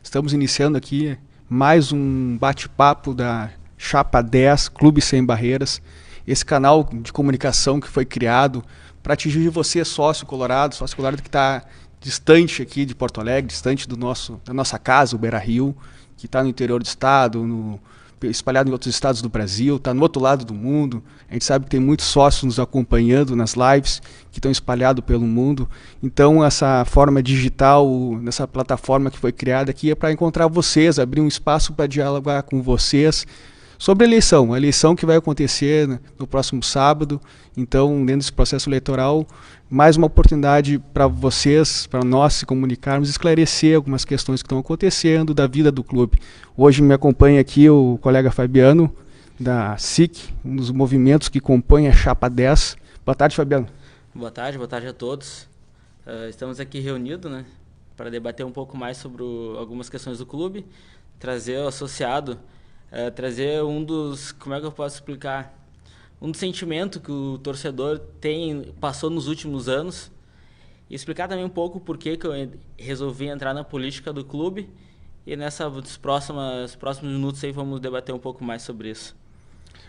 Estamos iniciando aqui mais um bate-papo da Chapa 10, Clube Sem Barreiras. Esse canal de comunicação que foi criado para atingir você, sócio colorado que está distante aqui de Porto Alegre, distante da nossa casa, o Beira-Rio, que está no interior do estado, espalhado em outros estados do Brasil, está no outro lado do mundo. A gente sabe que tem muitos sócios nos acompanhando nas lives que estão espalhados pelo mundo. Então, essa forma digital, nessa plataforma que foi criada aqui, é para encontrar vocês, abrir um espaço para dialogar com vocês sobre a eleição que vai acontecer no próximo sábado. Então, dentro desse processo eleitoral, mais uma oportunidade para vocês, para nós se comunicarmos, esclarecer algumas questões que estão acontecendo da vida do clube. Hoje me acompanha aqui o colega Fabiano, da SIC, um dos movimentos que compõem a Chapa 10. Boa tarde, Fabiano. Boa tarde a todos. Estamos aqui reunidos, né, para debater um pouco mais sobre algumas questões do clube, trazer o associado, trazer como é que eu posso explicar? Um sentimento que o torcedor passou nos últimos anos, e explicar também um pouco por que eu resolvi entrar na política do clube, e nos próximos minutos aí vamos debater um pouco mais sobre isso.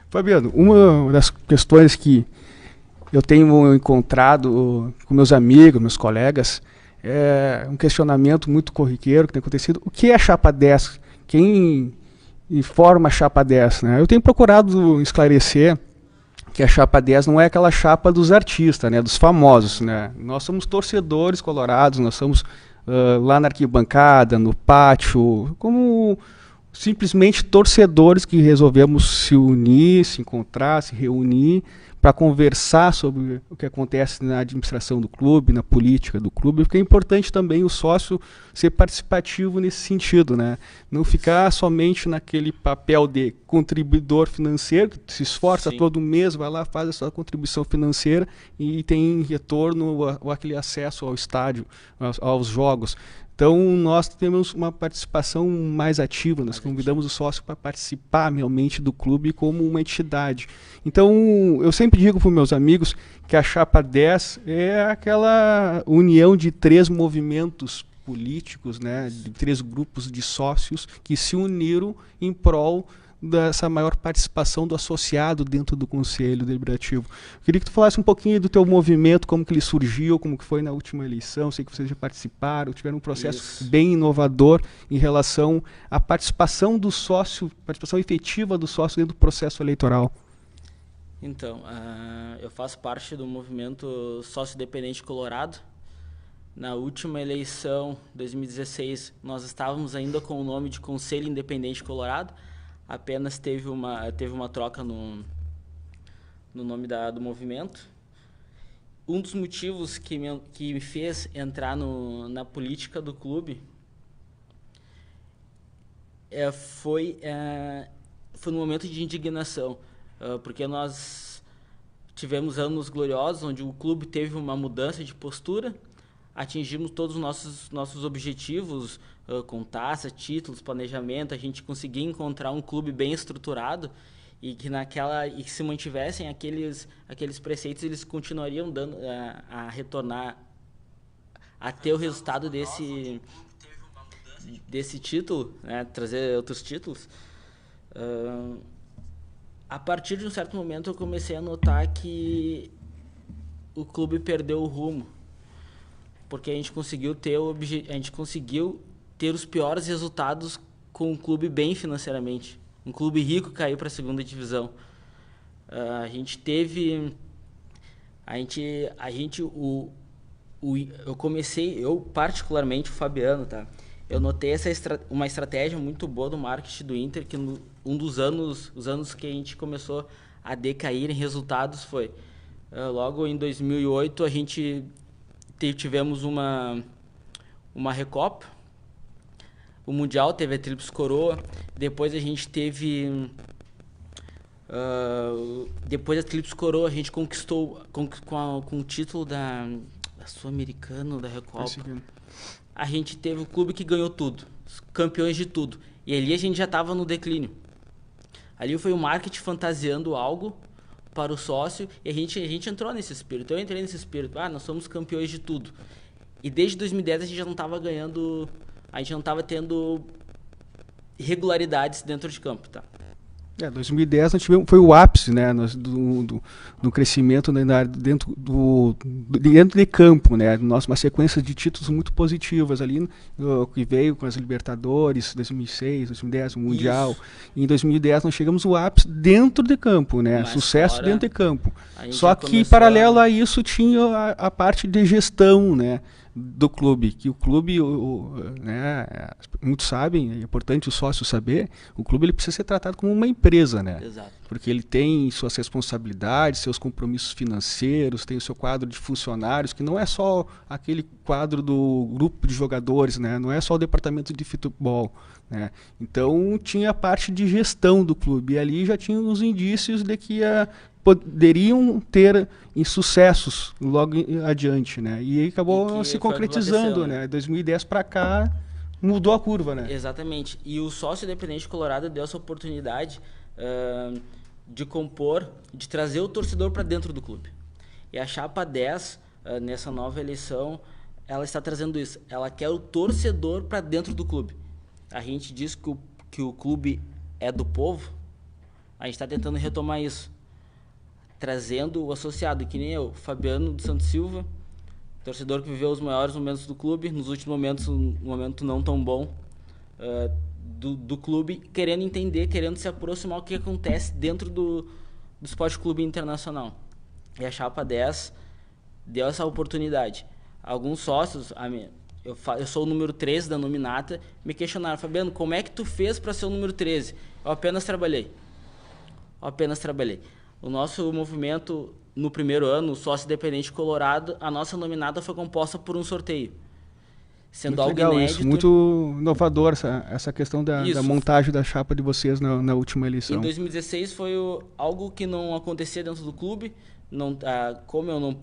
Fabiano, uma das questões que eu tenho encontrado com meus amigos, meus colegas, é um questionamento muito corriqueiro que tem acontecido. O que é a Chapa 10? Quem forma a Chapa 10? Né? Eu tenho procurado esclarecer que a Chapa 10 não é aquela chapa dos artistas, né, dos famosos. Né? Nós somos torcedores colorados, nós somos lá na arquibancada, no pátio, como simplesmente torcedores que resolvemos se unir, se encontrar, se reunir para conversar sobre o que acontece na administração do clube, na política do clube, porque é importante também o sócio ser participativo nesse sentido, né? Não ficar somente naquele papel de contribuidor financeiro, que se esforça Sim. todo mês, vai lá, faz a sua contribuição financeira e tem em retorno aquele acesso ao estádio, aos jogos. Então, nós temos uma participação mais ativa, nós convidamos o sócio para participar realmente do clube como uma entidade. Então, eu sempre digo para os meus amigos que a Chapa 10 é aquela união de 3 movimentos políticos, né, de 3 grupos de sócios que se uniram em prol dessa maior participação do associado dentro do Conselho Deliberativo. Eu queria que tu falasse um pouquinho do teu movimento, como que ele surgiu, como que foi na última eleição. Sei que vocês já participaram, tiveram um processo bem inovador em relação à participação do sócio, participação efetiva do sócio dentro do processo eleitoral. Então, eu faço parte do movimento Sócio Independente Colorado. Na última eleição, 2016, nós estávamos ainda com o nome de Conselho Independente Colorado. Apenas teve uma troca no nome do movimento. Um dos motivos que me fez entrar na política do clube foi no momento de indignação, porque nós tivemos anos gloriosos onde o clube teve uma mudança de postura, atingimos todos os nossos objetivos, com taça, títulos, planejamento. A gente conseguia encontrar um clube bem estruturado e que se mantivessem aqueles preceitos, eles continuariam dando a retornar a ter o resultado desse título, né, trazer outros títulos. A partir de um certo momento eu comecei a notar que o clube perdeu o rumo, porque a gente conseguiu ter os piores resultados com um clube bem financeiramente. Um clube rico caiu para a segunda divisão. Eu particularmente, o Fabiano, tá? Eu notei uma estratégia muito boa do marketing do Inter, que os anos que a gente começou a decair em resultados foi logo em 2008 a gente tivemos uma Recopa. O Mundial teve a Tríplice Coroa. Depois a gente teve... depois da Tríplice Coroa a gente conquistou com o título da Sul-Americano, da Recopa. A gente teve o clube que ganhou tudo. Campeões de tudo. E ali a gente já estava no declínio. Ali foi o marketing fantasiando algo para o sócio e a gente entrou nesse espírito. Eu entrei nesse espírito. Nós somos campeões de tudo. E desde 2010 a gente já não estava ganhando a gente não estava tendo irregularidades dentro de campo, tá? 2010 nós tivemos, foi o ápice, né, do crescimento, né, dentro de campo, né, uma sequência de títulos muito positivas ali, que veio com as Libertadores, 2006, 2010, o Mundial. Isso. E em 2010 nós chegamos ao ápice dentro de campo, né, sucesso dentro de campo. Só que paralelo a isso tinha a parte de gestão, né, do clube, que o clube, né, muitos sabem, é importante o sócio saber, o clube ele precisa ser tratado como uma empresa, né? Exato. Porque ele tem suas responsabilidades, seus compromissos financeiros, tem o seu quadro de funcionários, que não é só aquele quadro do grupo de jogadores, né? Não é só o departamento de futebol, né? Então tinha a parte de gestão do clube, e ali já tinha os indícios de que poderiam ter insucessos logo adiante, né? E aí acabou se concretizando, né? 2010 para cá mudou a curva, né? Exatamente. E o sócio independente colorado deu essa oportunidade de compor, de trazer o torcedor para dentro do clube. E a Chapa 10, nessa nova eleição, ela está trazendo isso. Ela quer o torcedor para dentro do clube. A gente diz que o clube é do povo, a gente está tentando retomar isso, trazendo o associado, que nem eu, Fabiano dos Santos Silva, torcedor que viveu os maiores momentos do clube, nos últimos momentos, um momento não tão bom do clube, querendo entender, querendo se aproximar do que acontece dentro do Esporte Clube Internacional. E a Chapa 10 deu essa oportunidade. Alguns sócios, eu sou o número 13 da nominata, me questionaram: Fabiano, como é que tu fez para ser o número 13? Eu apenas trabalhei. O nosso movimento, no primeiro ano, o sócio independente colorado, a nossa nominata foi composta por um sorteio. Sendo muito algo legal inédito. Isso, muito inovador essa questão da montagem da chapa de vocês na última eleição. Em 2016 foi algo que não acontecia dentro do clube. Como eu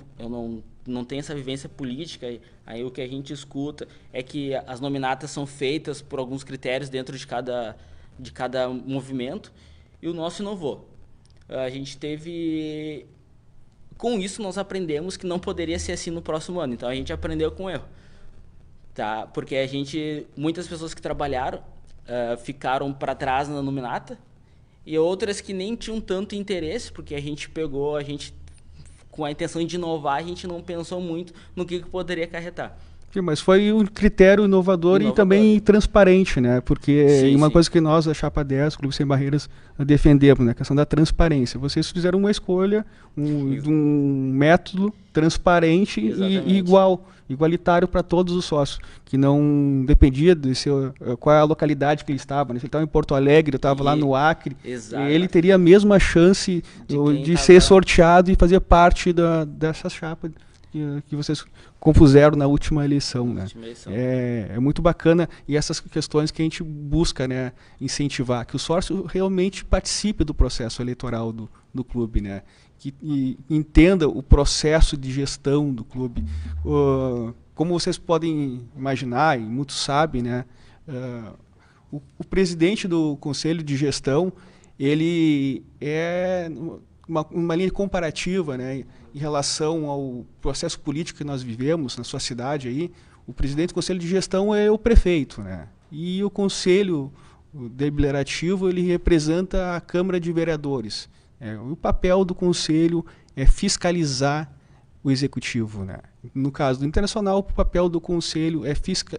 não tenho essa vivência política, aí o que a gente escuta é que as nominatas são feitas por alguns critérios dentro de cada movimento, e o nosso inovou. A gente teve... Com isso, nós aprendemos que não poderia ser assim no próximo ano. Então, a gente aprendeu com o erro. Tá? Porque muitas pessoas que trabalharam ficaram para trás na nominata, e outras que nem tinham tanto interesse, porque a gente com a intenção de inovar, a gente não pensou muito no que poderia acarretar. Sim, mas foi um critério inovador e também transparente, né? Porque uma coisa que nós, da Chapa 10, Clube Sem Barreiras, defendemos, né? A questão da transparência. Vocês fizeram uma escolha de um método transparente e igualitário para todos os sócios, que não dependia de qual é a localidade que ele estava, né? Se ele estava em Porto Alegre, eu estava lá no Acre, ele teria a mesma chance de ser sorteado e fazer parte dessa chapa que vocês compuseram na última eleição, né? É muito bacana, e essas questões que a gente busca, né, incentivar, que o sócio realmente participe do processo eleitoral do clube, né? Que entenda o processo de gestão do clube. Como vocês podem imaginar, e muitos sabem, né, o presidente do Conselho de Gestão, ele é uma linha comparativa, né, em relação ao processo político que nós vivemos na sua cidade aí. O presidente do Conselho de Gestão é o prefeito, né? E o Conselho Deliberativo, ele representa a Câmara de Vereadores. O papel do Conselho é fiscalizar o Executivo, né? No caso do Internacional, o papel do Conselho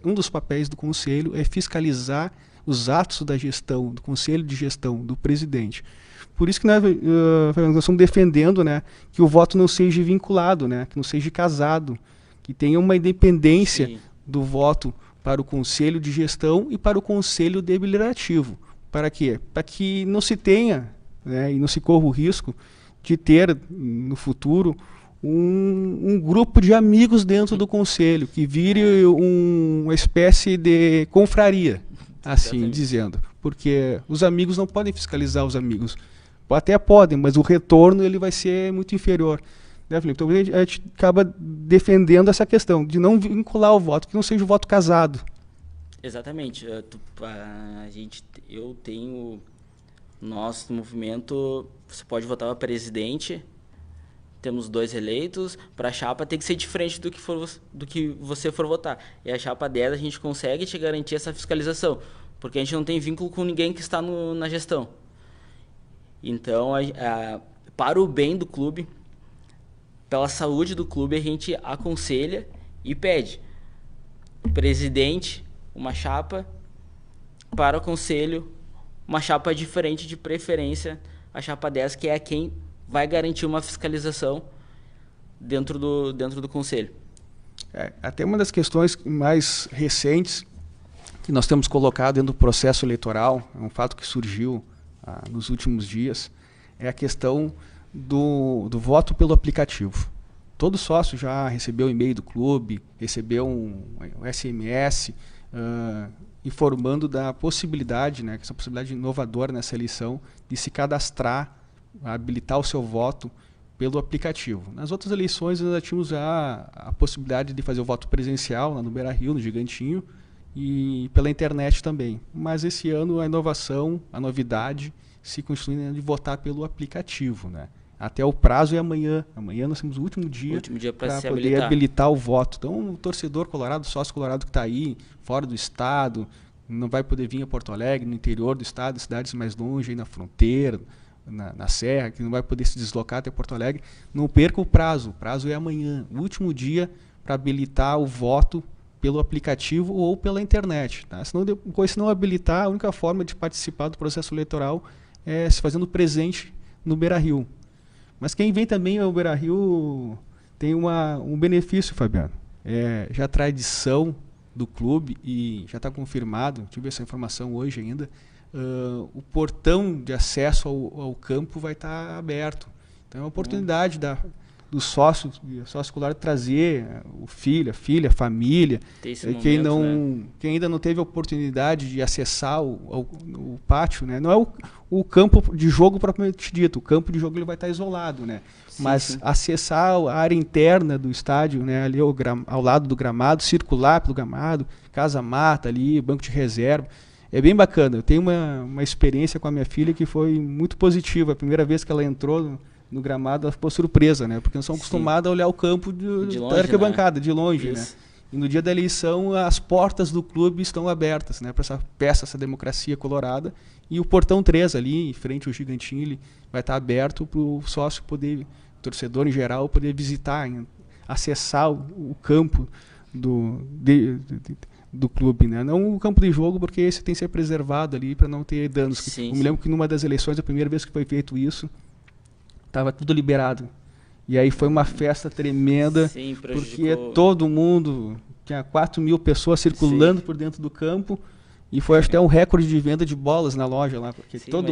um dos papéis do Conselho é fiscalizar os atos da gestão, do Conselho de Gestão, do presidente. Por isso que nós estamos defendendo, né, que o voto não seja vinculado, né, que não seja casado, que tenha uma independência do voto para o Conselho de Gestão e para o Conselho Deliberativo. Para quê? Para que não se tenha, né, e não se corra o risco de ter no futuro um grupo de amigos dentro do Conselho, que vire uma espécie de confraria, assim dizendo. Porque os amigos não podem fiscalizar os amigos. Até podem, mas o retorno ele vai ser muito inferior. Né, Felipe? Então a gente acaba defendendo essa questão de não vincular o voto, que não seja o voto casado. Exatamente. Eu tenho nosso movimento, você pode votar para presidente, temos 2 eleitos, para a chapa tem que ser diferente do que você for votar. E a chapa 10 a gente consegue te garantir essa fiscalização, porque a gente não tem vínculo com ninguém que está na gestão. Então, para o bem do clube, pela saúde do clube, a gente aconselha e pede. Presidente, uma chapa, para o conselho, uma chapa diferente, de preferência, a chapa 10, que é quem vai garantir uma fiscalização dentro do conselho. Até uma das questões mais recentes que nós temos colocado dentro do processo eleitoral, é um fato que surgiu nos últimos dias, é a questão do voto pelo aplicativo. Todo sócio já recebeu e-mail do clube, recebeu um SMS informando da possibilidade, né, essa possibilidade inovadora nessa eleição, de se cadastrar, habilitar o seu voto pelo aplicativo. Nas outras eleições nós já tínhamos a possibilidade de fazer o voto presencial lá no Beira-Rio, no Gigantinho, e pela internet também. Mas esse ano a inovação, a novidade, se constitui de votar pelo aplicativo, né? Até o prazo é amanhã. Amanhã nós temos o último dia para poder habilitar o voto. Então, o torcedor colorado, sócio colorado que está aí, fora do estado, não vai poder vir a Porto Alegre, no interior do estado, cidades mais longe, aí na fronteira, na serra, que não vai poder se deslocar até Porto Alegre, não perca o prazo. O prazo é amanhã, o último dia para habilitar o voto pelo aplicativo ou pela internet. Tá? Se não habilitar, a única forma de participar do processo eleitoral é se fazendo presente no Beira-Rio. Mas quem vem também ao Beira-Rio tem um benefício, Fabiano. Já a tradição do clube, e já está confirmado, tive essa informação hoje ainda, o portão de acesso ao campo vai estar aberto. Então é uma oportunidade do sócio colorado trazer o filho, a filha, a família. Quem ainda não teve a oportunidade de acessar o pátio, né? Não é o campo de jogo propriamente dito, o campo de jogo ele vai estar isolado, né? Mas acessar a área interna do estádio, né? Ali ao lado do gramado, circular pelo gramado, casa-mata ali, banco de reserva, é bem bacana. Eu tenho uma experiência com a minha filha que foi muito positiva. A primeira vez que ela entrou no gramado, ela ficou surpresa, né? Porque nós somos acostumados a olhar o campo da arquibancada, de longe, né? E no dia da eleição, as portas do clube estão abertas, né? Para essa democracia colorada. E o portão 3 ali, em frente ao Gigantinho, ele vai estar aberto para o sócio poder, o torcedor em geral, poder visitar, acessar o campo do clube, né? Não o campo de jogo, porque esse tem que ser preservado ali para não ter danos. Eu me lembro que numa das eleições, a primeira vez que foi feito isso, estava tudo liberado. E aí foi uma festa tremenda, porque todo mundo, tinha 4.000 pessoas circulando por dentro do campo, e foi até um recorde de venda de bolas na loja lá, porque todo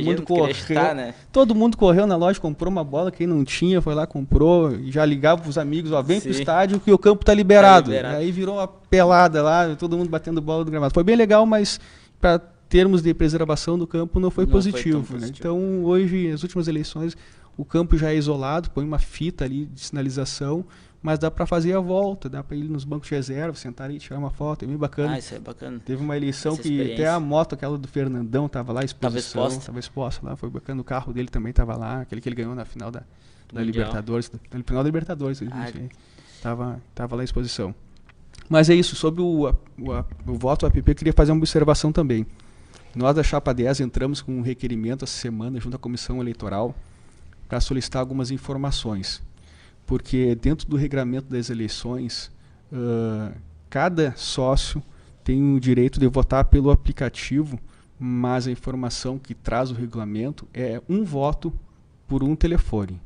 mundo correu na loja, comprou uma bola, quem não tinha foi lá, comprou, e já ligava para os amigos, vem pro estádio que o campo está liberado. E aí virou uma pelada lá, todo mundo batendo bola do gramado. Foi bem legal, mas para termos de preservação do campo não foi positivo. Né? Então hoje, as últimas eleições, o campo já é isolado, põe uma fita ali de sinalização, mas dá para fazer a volta, dá para ir nos bancos de reserva, sentar ali, tirar uma foto, é bem bacana. Isso é bacana. Teve uma eleição que até a moto, aquela do Fernandão, estava lá, estava exposta lá, foi bacana, o carro dele também estava lá, aquele que ele ganhou na final da Libertadores, na final da Libertadores, estava lá em exposição. Mas é isso, sobre o voto app, eu queria fazer uma observação também. Nós da Chapa 10 entramos com um requerimento essa semana junto à Comissão Eleitoral para solicitar algumas informações, porque dentro do regramento das eleições, cada sócio tem o direito de votar pelo aplicativo, mas a informação que traz o regulamento é um voto por um telefone.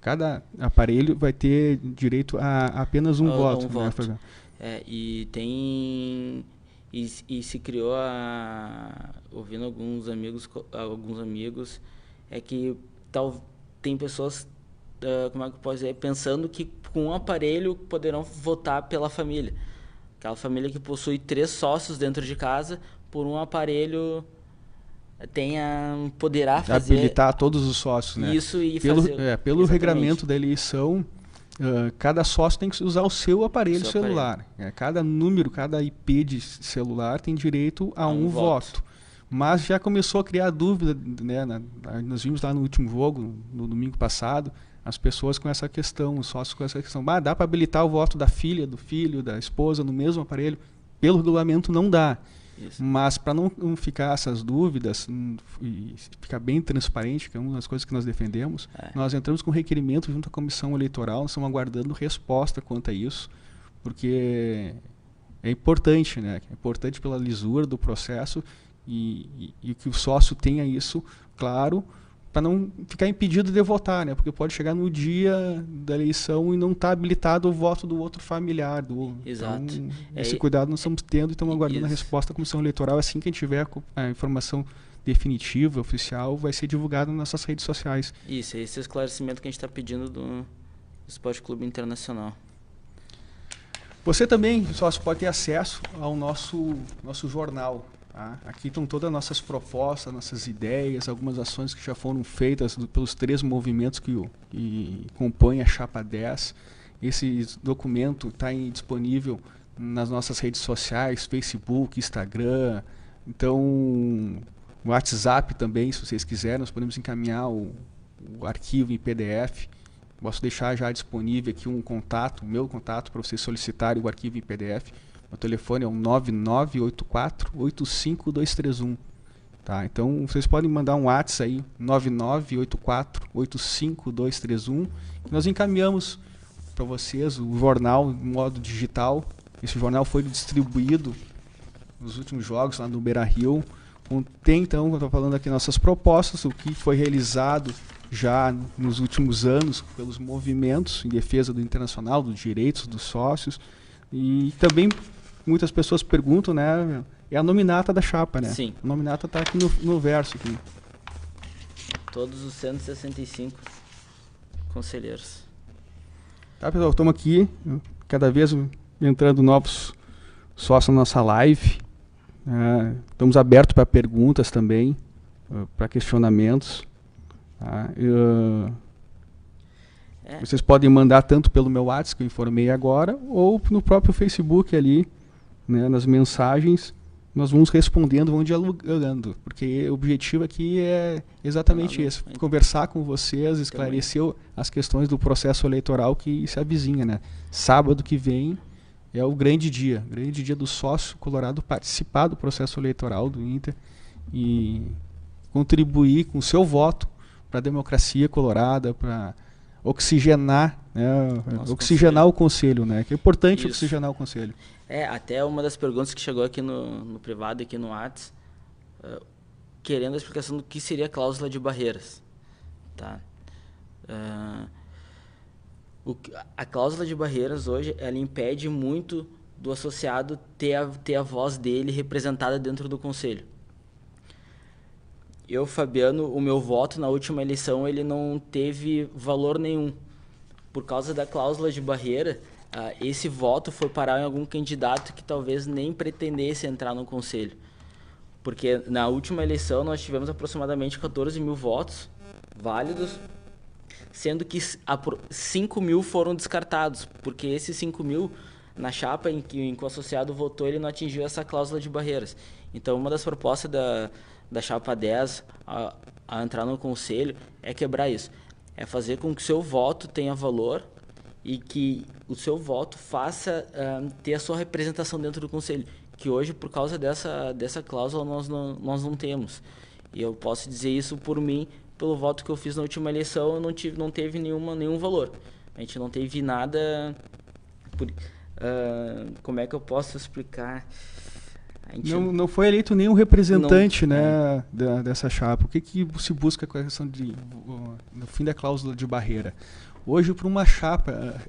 Cada aparelho vai ter direito a apenas um voto. Né? E se criou, ouvindo alguns amigos, é que tem pessoas, como é que eu posso dizer, pensando que com um aparelho poderão votar pela família. Aquela família que possui 3 sócios dentro de casa, por um aparelho poderá fazer... Habilitar todos os sócios, né? Isso e pelo regramento da eleição, cada sócio tem que usar o seu aparelho celular. Cada número, cada IP de celular tem direito a um voto. Mas já começou a criar dúvida, né? Nós vimos lá no último jogo, no domingo passado, as pessoas com essa questão, os sócios com essa questão. Dá para habilitar o voto da filha, do filho, da esposa no mesmo aparelho? Pelo regulamento não dá. Isso. Mas para não ficar essas dúvidas e ficar bem transparente, que é uma das coisas que nós defendemos, nós entramos com requerimento junto à comissão eleitoral, nós estamos aguardando resposta quanto a isso, porque é importante, né? É importante pela lisura do processo e que o sócio tenha isso claro, para não ficar impedido de votar, né? Porque pode chegar no dia da eleição e não estar habilitado o voto do outro familiar. Exato. Então, esse cuidado nós estamos tendo e estamos aguardando a resposta da comissão eleitoral. Assim que a gente tiver a informação definitiva, oficial, vai ser divulgada nas nossas redes sociais. Isso, esse é o esclarecimento que a gente está pedindo do Esporte Clube Internacional. Você também, sócio, pode ter acesso ao nosso jornal. Aqui estão todas as nossas propostas, nossas ideias, algumas ações que já foram feitas pelos 3 movimentos que compõem a Chapa 10. Esse documento está disponível nas nossas redes sociais, Facebook, Instagram. Então, o WhatsApp também, se vocês quiserem, nós podemos encaminhar o arquivo em PDF. Posso deixar já disponível aqui o meu contato, para vocês solicitarem o arquivo em PDF. O telefone é o 998485231. Tá? Então, vocês podem mandar um WhatsApp aí, 998485231, que nós encaminhamos para vocês o jornal em modo digital. Esse jornal foi distribuído nos últimos jogos lá no Beira-Rio. Contém, então, eu estou falando aqui nossas propostas, o que foi realizado já nos últimos anos pelos movimentos em defesa do internacional, dos direitos dos sócios. E também muitas pessoas perguntam, né? É a nominata da chapa, né? Sim. A nominata está aqui no verso. Aqui. Todos os 165 conselheiros. Tá, pessoal, estamos aqui, cada vez entrando novos sócios na nossa live. Estamos abertos para perguntas também, para questionamentos. Tá? Vocês podem mandar tanto pelo meu WhatsApp, que eu informei agora, ou no próprio Facebook ali, né, nas mensagens. Nós vamos respondendo, vamos dialogando, porque o objetivo aqui é exatamente esse, conversar com vocês, esclarecer as questões do processo eleitoral que se avizinha, né? Sábado que vem é o grande dia do sócio colorado participar do processo eleitoral do Inter e contribuir com o seu voto para a democracia colorada, para oxigenar, né? Oxigenar o conselho, né? Que é importante oxigenar o conselho. Até uma das perguntas que chegou aqui no privado, aqui no WhatsApp, querendo a explicação do que seria a cláusula de barreiras. Tá? A cláusula de barreiras hoje, ela impede muito do associado ter a voz dele representada dentro do conselho. Eu, Fabiano, o meu voto na última eleição, ele não teve valor nenhum. Por causa da cláusula de barreira, esse voto foi parar em algum candidato que talvez nem pretendesse entrar no conselho. Porque na última eleição nós tivemos aproximadamente 14 mil votos válidos, sendo que 5 mil foram descartados, porque esses 5 mil, na chapa em que o associado votou, ele não atingiu essa cláusula de barreiras. Então, uma das propostas da chapa 10 a entrar no conselho é quebrar isso. É fazer com que o seu voto tenha valor e que o seu voto faça ter a sua representação dentro do conselho, que hoje, por causa dessa cláusula, nós não temos. E eu posso dizer isso por mim, pelo voto que eu fiz na última eleição, não teve nenhum valor. A gente não teve nada... como é que eu posso explicar? Não foi eleito nenhum representante dessa chapa. O que se busca com a questão no fim da cláusula de barreira? Hoje, para uma chapa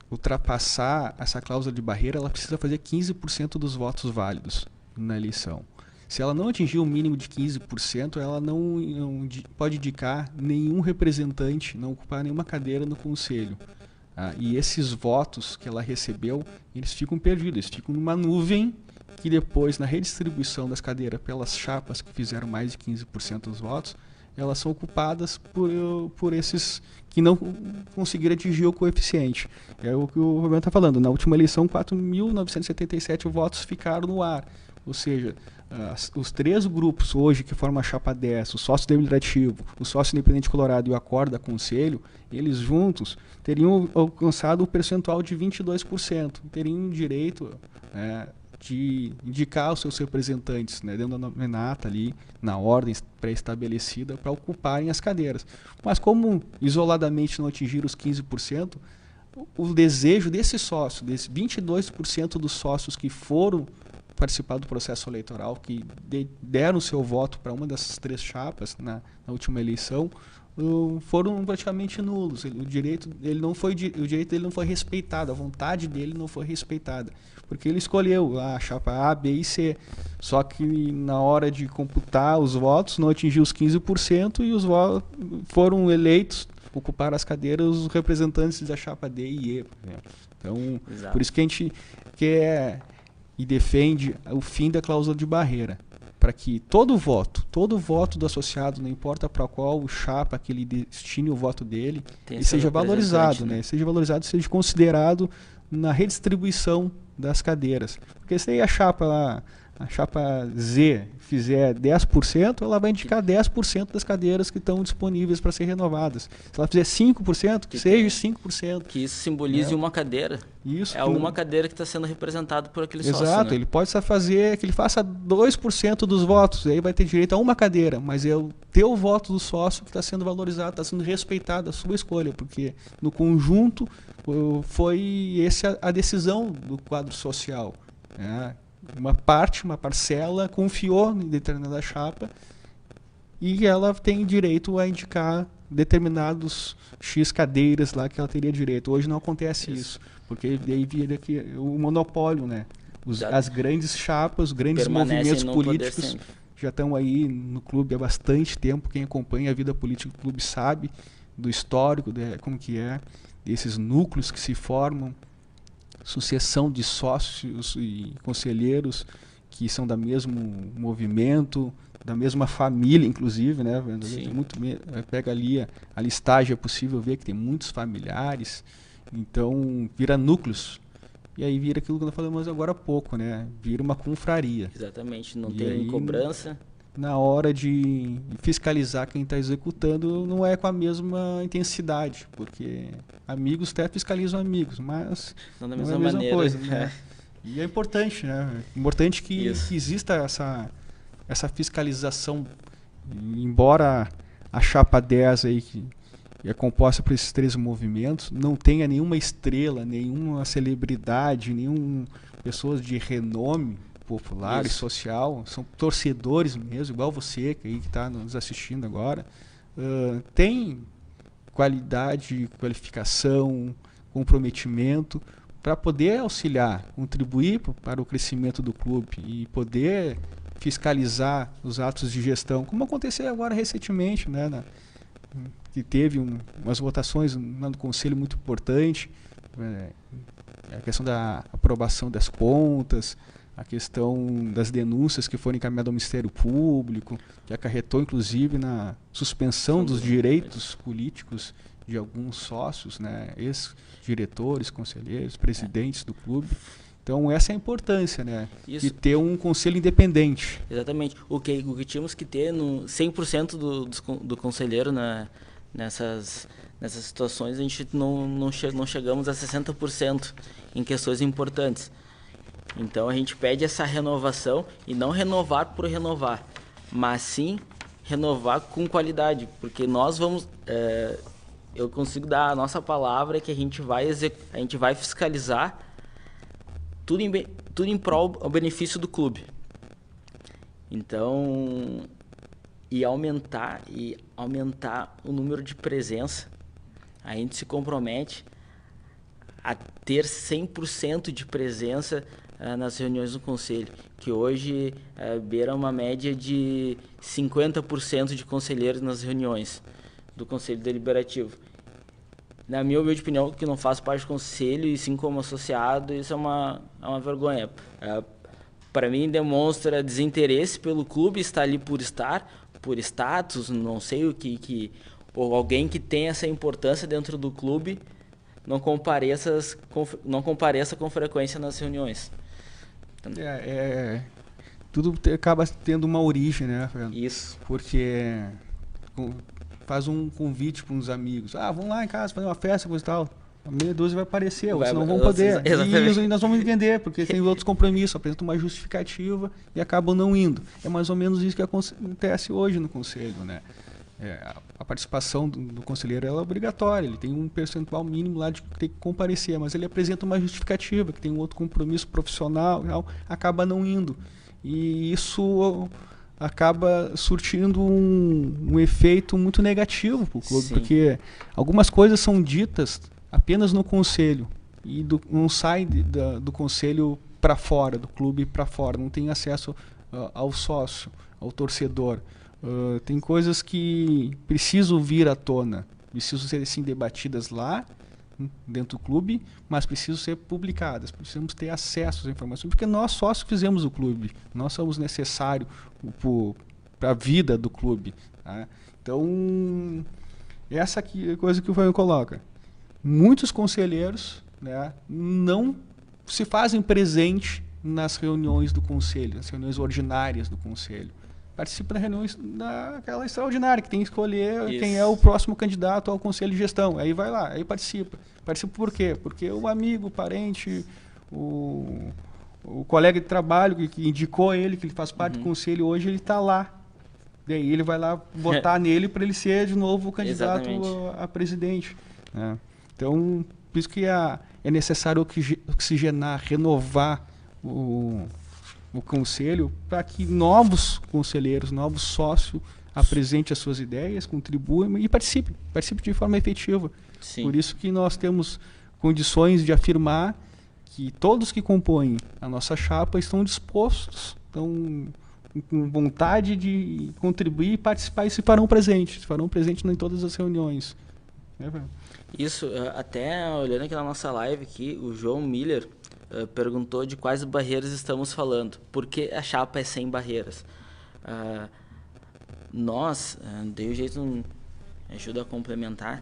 ultrapassar essa cláusula de barreira, ela precisa fazer 15% dos votos válidos na eleição. Se ela não atingir o mínimo de 15%, ela não pode indicar nenhum representante, não ocupar nenhuma cadeira no conselho. E esses votos que ela recebeu, eles ficam perdidos, eles ficam numa nuvem que depois, na redistribuição das cadeiras pelas chapas que fizeram mais de 15% dos votos, elas são ocupadas por esses que não conseguiram atingir o coeficiente. É o que o Roberto está falando. Na última eleição, 4.977 votos ficaram no ar. Ou seja, os 3 grupos hoje que formam a chapa 10, o sócio deliberativo, o sócio independente colorado e o acorda conselho, eles juntos teriam alcançado o percentual de 22%, teriam direito de indicar os seus representantes, né, dentro da nominata ali, na ordem pré-estabelecida, para ocuparem as cadeiras. Mas como isoladamente não atingiram os 15%, o desejo desse sócio, desses 22% dos sócios que foram participar do processo eleitoral, que deram seu voto para uma dessas 3 chapas na última eleição, foram praticamente nulos. O direito dele não foi respeitado, a vontade dele não foi respeitada, porque ele escolheu a chapa A, B e C, só que na hora de computar os votos não atingiu os 15% e os votos foram eleitos, ocuparam as cadeiras os representantes da chapa D e E, por exemplo. Então, exato. Por isso que a gente quer e defende o fim da cláusula de barreira, para que todo voto do associado, não importa para qual chapa que ele destine o voto dele, ele seja valorizado, né? Seja valorizado, seja considerado na redistribuição das cadeiras. Porque se aí a chapa Z fizer 10%, ela vai indicar 10% das cadeiras que estão disponíveis para ser renovadas. Se ela fizer 5%, que seja 5%. Que isso simbolize uma cadeira. Isso, uma cadeira que está sendo representada por aquele sócio. Exato, né? Ele pode fazer que ele faça 2% dos votos, aí vai ter direito a uma cadeira, mas é o teu voto do sócio que está sendo valorizado, está sendo respeitado, a sua escolha, porque no conjunto foi essa a decisão do quadro social. Uma parcela confiou em determinada chapa e ela tem direito a indicar determinados X cadeiras lá que ela teria direito. Hoje não acontece isso, porque daí vira que o monopólio, né? As grandes chapas, os grandes movimentos políticos já estão aí no clube há bastante tempo. Quem acompanha a vida política do clube sabe do histórico, como que é, desses núcleos que se formam, sucessão de sócios e conselheiros que são do mesmo movimento, da mesma família, inclusive, né? Pega ali a listagem, é possível ver que tem muitos familiares, então vira núcleos. E aí vira aquilo que nós falamos agora há pouco, né? Vira uma confraria. Exatamente, não tem cobrança. Na hora de fiscalizar quem está executando, não é com a mesma intensidade, porque amigos até fiscalizam amigos, mas não da mesma mesma maneira, coisa, né? E é importante, né? Importante que exista essa fiscalização, embora a chapa 10 aí, que é composta por esses 3 movimentos, não tenha nenhuma estrela, nenhuma celebridade, pessoas de renome popular e social, são torcedores mesmo, igual você que está nos assistindo agora, tem qualidade, qualificação, comprometimento para poder auxiliar, contribuir para o crescimento do clube e poder fiscalizar os atos de gestão, como aconteceu agora recentemente, né, que teve umas votações no conselho muito importante, a questão da aprovação das contas, a questão das denúncias que foram encaminhadas ao Ministério Público, que acarretou inclusive na suspensão dos direitos políticos de alguns sócios, né, ex-diretores, conselheiros, presidentes do clube. Então essa é a importância, né, de ter um conselho independente. Exatamente. O que tínhamos que ter no 100% do conselheiro nessas situações, a gente não chegamos a 60% em questões importantes. Então a gente pede essa renovação, e não renovar por renovar, mas sim renovar com qualidade, porque nós vamos, eu consigo dar a nossa palavra que a gente vai fiscalizar tudo em prol ao benefício do clube. Então, e aumentar o número de presença, a gente se compromete a ter 100% de presença nas reuniões do conselho, que hoje beira uma média de 50% de conselheiros nas reuniões do conselho deliberativo. Na minha humilde opinião, que não faço parte do conselho e sim como associado, isso é uma vergonha. Para mim demonstra desinteresse pelo clube, estar ali por status, não sei o que ou alguém que tem essa importância dentro do clube não compareça com frequência nas reuniões. acaba tendo uma origem, né, Fernando? Isso. Porque faz um convite para uns amigos. Vamos lá em casa fazer uma festa, coisa e tal. A meia dúzia vai aparecer, outros não vão poder. E nós vamos entender, porque tem outros compromissos, apresentam uma justificativa e acabam não indo. É mais ou menos isso que acontece hoje no Conselho, né? A participação do conselheiro é obrigatória, ele tem um percentual mínimo lá de ter que comparecer, mas ele apresenta uma justificativa, que tem um outro compromisso profissional, acaba não indo. E isso acaba surtindo um efeito muito negativo para o clube, porque algumas coisas são ditas apenas no conselho e não sai do conselho para fora, do clube para fora, não tem acesso ao sócio, ao torcedor. Tem coisas que precisam vir à tona, precisam ser assim debatidas lá dentro do clube, mas precisam ser publicadas, precisamos ter acesso às informações, porque nós sócios fizemos o clube, nós somos necessários para a vida do clube, tá? Então, essa aqui é a coisa que o Fábio coloca. Muitos conselheiros, né, não se fazem presente nas reuniões do conselho, nas reuniões ordinárias do conselho. Participa das reuniões daquela extraordinária, que tem que escolher quem é o próximo candidato ao conselho de gestão. Aí vai lá, aí participa. Participa por quê? Porque o amigo, o parente, o colega de trabalho que indicou ele, que ele faz parte do conselho hoje, ele está lá. E aí ele vai lá votar nele para ele ser de novo o candidato a presidente. Né? Então, por isso que é necessário oxigenar, renovar o conselho para que novos conselheiros, novos sócios apresentem as suas ideias, contribuam e participem de forma efetiva. Sim. Por isso que nós temos condições de afirmar que todos que compõem a nossa chapa estão dispostos, estão com vontade de contribuir, participar e se farão presentes em todas as reuniões. Isso, até olhando aqui na nossa live aqui, o João Miller perguntou de quais barreiras estamos falando. Por que a chapa é sem barreiras? Nós, dei o jeito, me ajuda a complementar,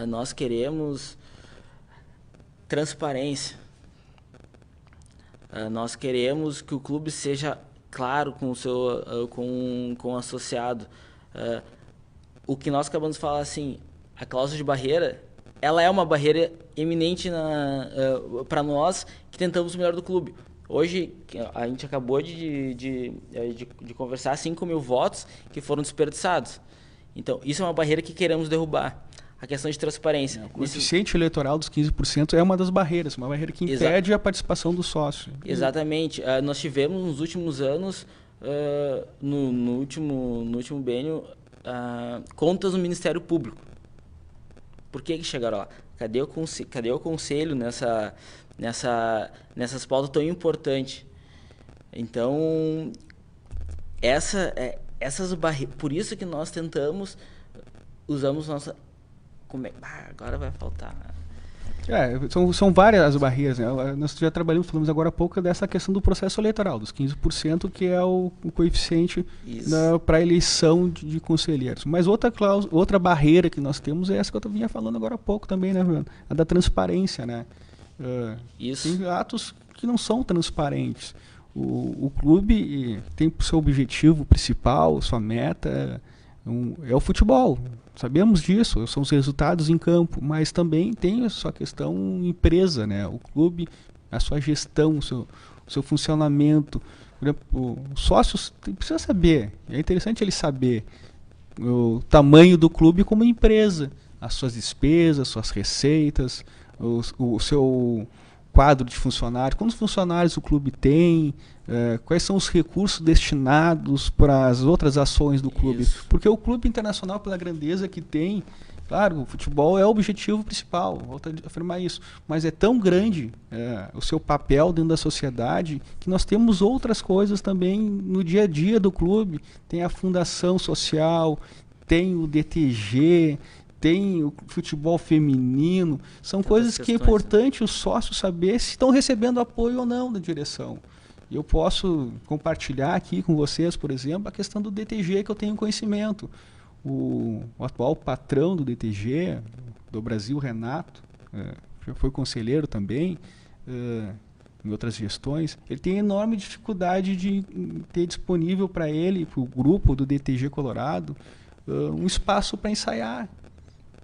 nós queremos transparência. Nós queremos que o clube seja claro com o seu com o associado. O que nós acabamos de falar assim, a cláusula de barreira, ela é uma barreira eminente para nós que tentamos o melhor do clube. Hoje, a gente acabou de conversar 5.000 votos que foram desperdiçados. Então, isso é uma barreira que queremos derrubar. A questão de transparência. O coeficiente eleitoral dos 15% é uma das barreiras, uma barreira que impede a participação do sócio. Exatamente. Nós tivemos nos últimos anos, no último biênio, contas do Ministério Público. Por que chegaram lá? Cadê o conselho nessas pautas tão importantes? Então, essas barreiras, por isso que nós usamos nossa... agora vai faltar. São várias as barreiras, né? Nós já falamos agora há pouco dessa questão do processo eleitoral, dos 15%, que é o coeficiente para a eleição de conselheiros. Mas outra barreira que nós temos é essa que eu vinha falando agora há pouco também, né, Fernando? A da transparência, né? Tem atos que não são transparentes. O clube tem seu objetivo principal, sua meta é o futebol. Sabemos disso, são os resultados em campo, mas também tem a sua questão empresa, né? O clube, a sua gestão, o seu funcionamento. Por exemplo, os sócios precisam saber, é interessante ele saber o tamanho do clube como empresa, as suas despesas, suas receitas, o seu quadro de funcionários, quantos funcionários o clube tem, quais são os recursos destinados para as outras ações do clube. Isso. Porque o clube internacional, pela grandeza que tem, claro, o futebol é o objetivo principal, volto a afirmar isso, mas é tão grande o seu papel dentro da sociedade que nós temos outras coisas também no dia a dia do clube. Tem a fundação social, tem o DTG, tem o futebol feminino, são coisas que é importante os sócios saber se estão recebendo apoio ou não da direção. Eu posso compartilhar aqui com vocês, por exemplo, a questão do DTG, que eu tenho conhecimento. O atual patrão do DTG, do Brasil, Renato, já foi conselheiro também, em outras gestões, ele tem enorme dificuldade de ter disponível para ele, para o grupo do DTG Colorado, um espaço para ensaiar.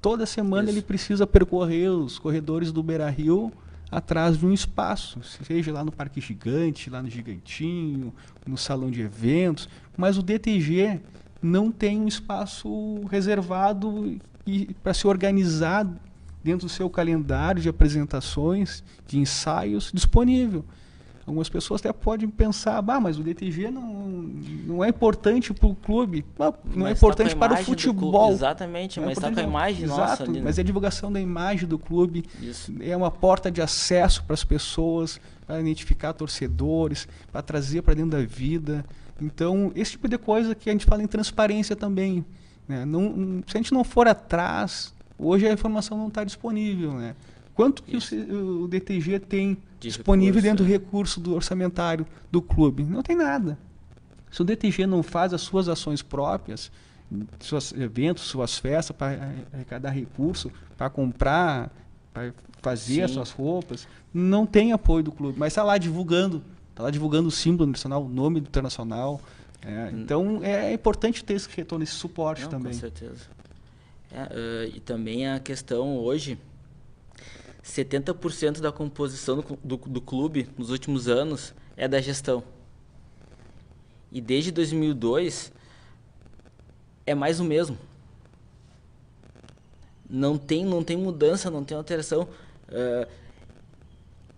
Toda semana ele precisa percorrer os corredores do Beira-Rio atrás de um espaço, seja lá no Parque Gigante, lá no Gigantinho, no salão de eventos, mas o DTG não tem um espaço reservado para se organizar dentro do seu calendário de apresentações, de ensaios disponível. Algumas pessoas até podem pensar, mas o DTG não é importante para o clube. Não é importante para o futebol. Exatamente, mas está com a imagem nossa ali, né? Mas é a divulgação da imagem do clube. Isso. É uma porta de acesso para as pessoas, para identificar torcedores, para trazer para dentro da vida. Então, esse tipo de coisa que a gente fala em transparência também, né? Se a gente não for atrás, hoje a informação não está disponível, né? Quanto que o DTG tem disponível dentro do recurso do orçamentário do clube? Não tem nada. Se o DTG não faz as suas ações próprias, seus eventos, suas festas, para arrecadar recurso, para comprar, para fazer as suas roupas, não tem apoio do clube. Mas está lá divulgando o símbolo nacional, o nome do Internacional. Então é importante ter esse retorno, esse suporte também. Com certeza. E também a questão hoje, 70% da composição do clube nos últimos anos é da gestão. E desde 2002 é mais o mesmo. Não tem mudança, não tem alteração.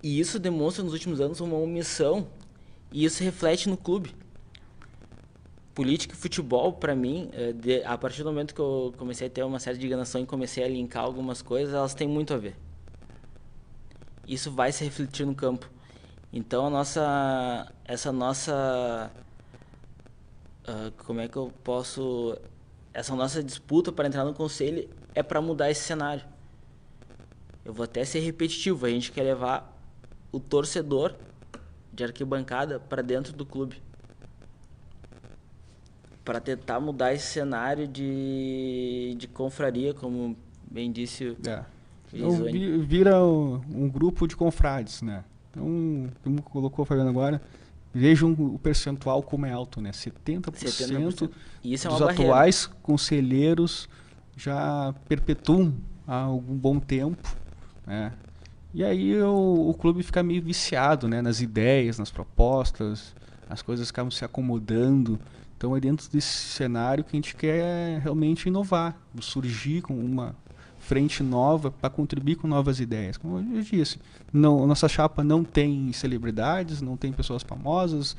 E isso demonstra nos últimos anos uma omissão, e isso reflete no clube. Política e futebol, para mim, a partir do momento que eu comecei a ter uma série de enganação e comecei a linkar algumas coisas, elas têm muito a ver. Isso vai se refletir no campo. Então essa nossa disputa para entrar no conselho é para mudar esse cenário. Eu vou até ser repetitivo, a gente quer levar o torcedor de arquibancada para dentro do clube, para tentar mudar esse cenário de confraria, como bem disse o Então, vira um grupo de confrades, né? Então, como colocou o Fabiano agora, vejam o percentual como é alto, né? 70%, Isso é dos uma atuais conselheiros já perpetuam há algum bom tempo, né? E aí o clube fica meio viciado, né? Nas ideias, nas propostas, as coisas acabam se acomodando. Então é dentro desse cenário que a gente quer realmente inovar, surgir com uma frente nova para contribuir com novas ideias. Como eu disse, nossa chapa não tem celebridades, não tem pessoas famosas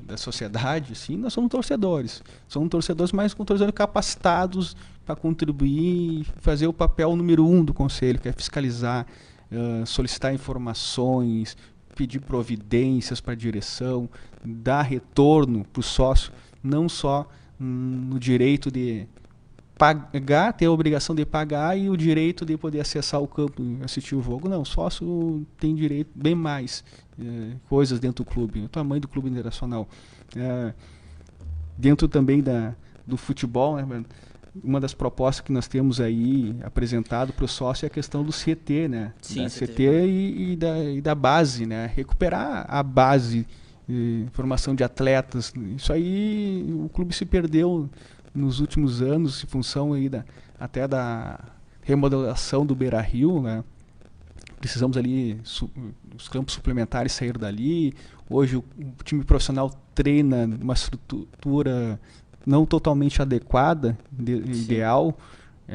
da sociedade, assim, nós somos torcedores. Somos torcedores, mas com torcedores capacitados para contribuir e fazer o papel número 1 do conselho, que é fiscalizar, solicitar informações, pedir providências para a direção, dar retorno para o sócio, não só no direito de pagar, ter a obrigação de pagar e o direito de poder acessar o campo e assistir o jogo. Não, o sócio tem direito bem mais coisas dentro do clube, o tamanho do clube internacional. Dentro também do futebol, né, uma das propostas que nós temos aí apresentado para o sócio é a questão do CT, né? Sim, da CT e da base, né? Recuperar a base, formação de atletas. Isso aí o clube se perdeu nos últimos anos, em função aí até da remodelação do Beira-Rio, né? Precisamos ali, os campos suplementares saíram dali. Hoje o time profissional treina numa estrutura não totalmente adequada, ideal,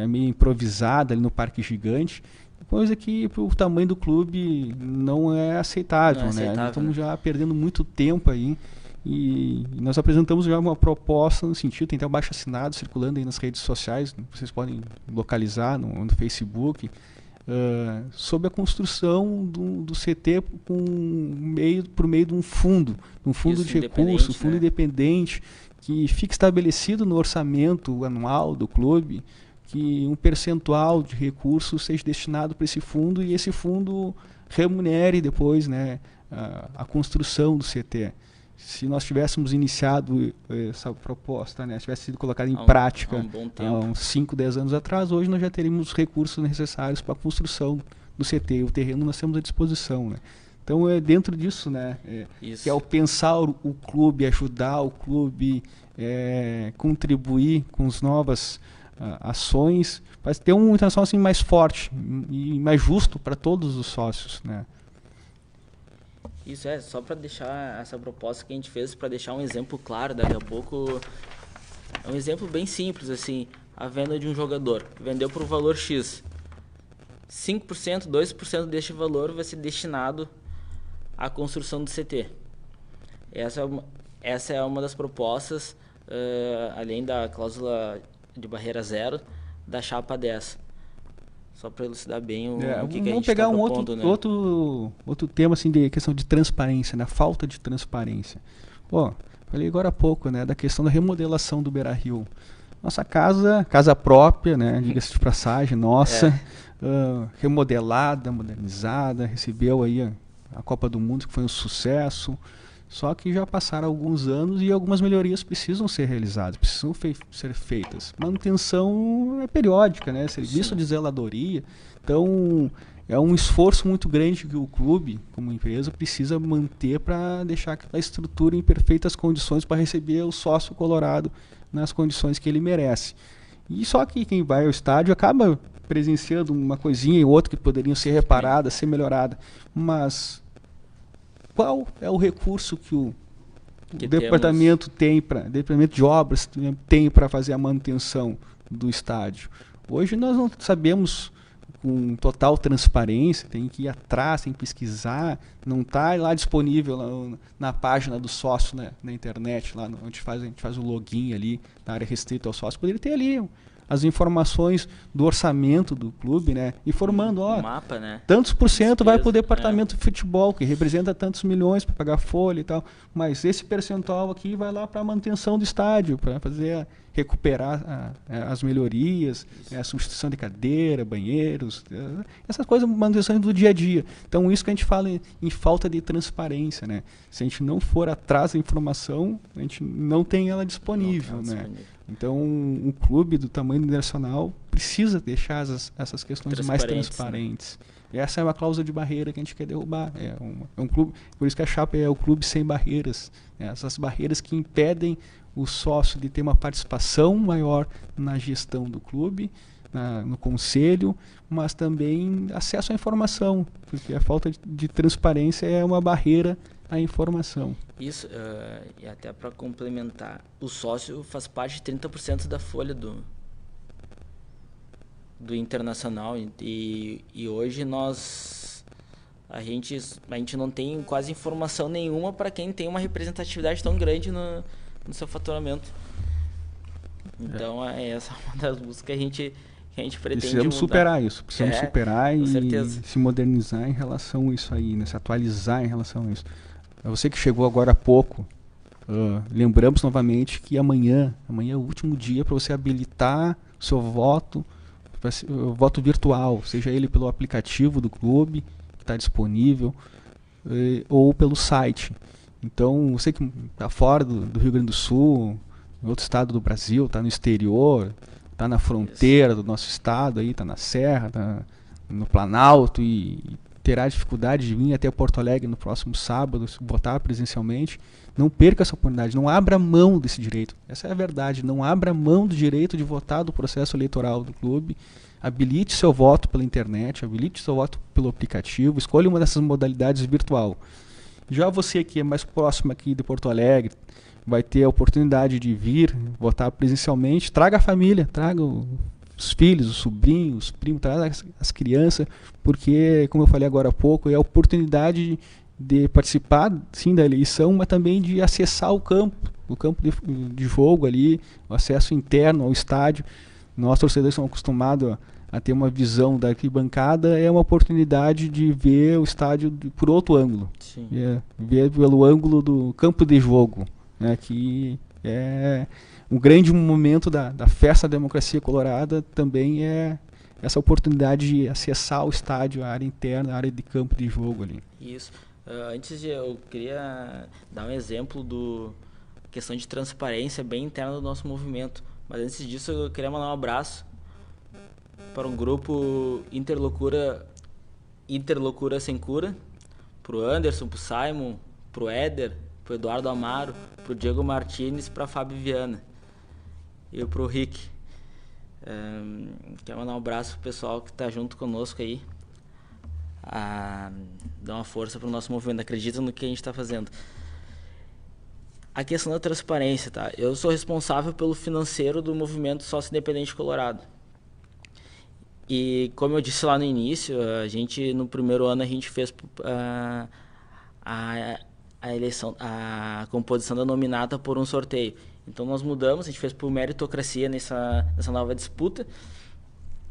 meio improvisada ali no Parque Gigante, coisa que para o tamanho do clube não é aceitável, né? Estamos já perdendo muito tempo aí, e nós apresentamos já uma proposta no sentido, tem até um abaixo-assinado circulando aí nas redes sociais, vocês podem localizar no Facebook, sobre a construção do CT por meio de um fundo de recursos, um fundo independente, que fique estabelecido no orçamento anual do clube, que um percentual de recursos seja destinado para esse fundo e esse fundo remunere depois, né, a construção do CT. Se nós tivéssemos iniciado essa proposta, né, tivesse sido colocada em prática há uns 5, 10 anos atrás, hoje nós já teríamos os recursos necessários para a construção do CT. O terreno nós temos à disposição, né? Então é dentro disso, né? Que é o pensar o clube, ajudar o clube, contribuir com as novas ações, para ter um internacional assim mais forte e mais justo para todos os sócios, né? Isso só para deixar essa proposta que a gente fez, para deixar um exemplo claro, daqui a pouco, é um exemplo bem simples, assim, a venda de um jogador, vendeu por um valor X, 5%, 2% deste valor vai ser destinado à construção do CT. Essa é uma das propostas, além da cláusula de barreira zero, da chapa 10. Só para elucidar bem o que a gente está propondo. Vamos pegar outro tema assim, de questão de transparência, né? Falta de transparência. Pô, falei agora há pouco, né, da questão da remodelação do Beira-Rio. Nossa casa própria, né, diga-se de passagem, nossa, remodelada, modernizada, recebeu aí a Copa do Mundo, que foi um sucesso. Só que já passaram alguns anos e algumas melhorias precisam ser realizadas, precisam ser feitas. Manutenção é periódica, né? Serviço de zeladoria. Então, é um esforço muito grande que o clube, como empresa, precisa manter para deixar aquela estrutura em perfeitas condições para receber o sócio colorado nas condições que ele merece. E só que quem vai ao estádio acaba presenciando uma coisinha e outra que poderiam ser reparadas, ser melhorada. Mas qual é o recurso que o departamento departamento de obras tem para fazer a manutenção do estádio? Hoje nós não sabemos com total transparência, tem que ir atrás, tem que pesquisar, não está lá disponível na página do sócio, né, na internet, lá onde a gente faz o login ali, na área restrita ao sócio, poderia ter ali as informações do orçamento do clube, né? Informando, mapa, né? Tantos por cento vai para o departamento de futebol, que representa tantos milhões para pagar folha e tal, mas esse percentual aqui vai lá para a manutenção do estádio, para recuperar as melhorias, a substituição de cadeira, banheiros, essas coisas, manutenção do dia a dia. Então isso que a gente fala em falta de transparência, né? Se a gente não for atrás da informação, a gente não tem ela disponível, né? Então, um clube do tamanho do Internacional precisa deixar essas questões mais transparentes. Né? Essa é uma cláusula de barreira que a gente quer derrubar. É um clube, por isso que a chapa é o clube sem barreiras. Né? Essas barreiras que impedem o sócio de ter uma participação maior na gestão do clube, no conselho, mas também acesso à informação, porque a falta de transparência é uma barreira à informação. Isso, e até para complementar, o sócio faz parte de 30% da folha do Internacional e hoje a gente não tem quase informação nenhuma para quem tem uma representatividade tão grande no seu faturamento. Então essa é uma das buscas que a gente pretende Precisamos superar isso, superar e certeza. Se modernizar em relação a isso aí, né? Se atualizar em relação a isso. Você que chegou agora há pouco, lembramos novamente que amanhã é o último dia para você habilitar o seu voto, voto virtual, seja ele pelo aplicativo do clube, que está disponível, ou pelo site. Então, você que está fora do Rio Grande do Sul, em outro estado do Brasil, está no exterior, está na fronteira do nosso estado, está na Serra, está no Planalto e terá dificuldade de vir até Porto Alegre no próximo sábado, votar presencialmente, não perca essa oportunidade, não abra mão desse direito. Essa é a verdade, não abra mão do direito de votar do processo eleitoral do clube, habilite seu voto pela internet, habilite seu voto pelo aplicativo, escolha uma dessas modalidades virtual. Já você que é mais próximo aqui de Porto Alegre, vai ter a oportunidade de vir votar presencialmente, traga a família, traga os filhos, os sobrinhos, os primos, as crianças, porque, como eu falei agora há pouco, é a oportunidade de participar, sim, da eleição, mas também de acessar o campo de jogo ali, o acesso interno ao estádio. Nós, torcedores, estamos acostumados a ter uma visão da arquibancada, é uma oportunidade de ver o estádio por outro ângulo. Sim. Ver pelo ângulo do campo de jogo, né, que é um grande momento da festa da democracia colorada, também é essa oportunidade de acessar o estádio, a área interna, a área de campo de jogo ali. Isso. Eu queria dar um exemplo questão de transparência bem interna do nosso movimento. Mas antes disso, eu queria mandar um abraço para um grupo Interlocura Sem Cura, pro Anderson, pro Simon, pro Éder, pro Eduardo Amaro, pro Diego Martins, pra Fábio Viana e pro Rick. Quero mandar um abraço pro pessoal que tá junto conosco aí, dar uma força pro nosso movimento, acredita no que a gente tá fazendo. A questão da transparência, tá? Eu sou responsável pelo financeiro do movimento Sócio Independente Colorado. E como eu disse lá no início, no primeiro ano a gente fez a eleição, a composição da nominata por um sorteio. Então nós mudamos, a gente fez por meritocracia nessa nova disputa,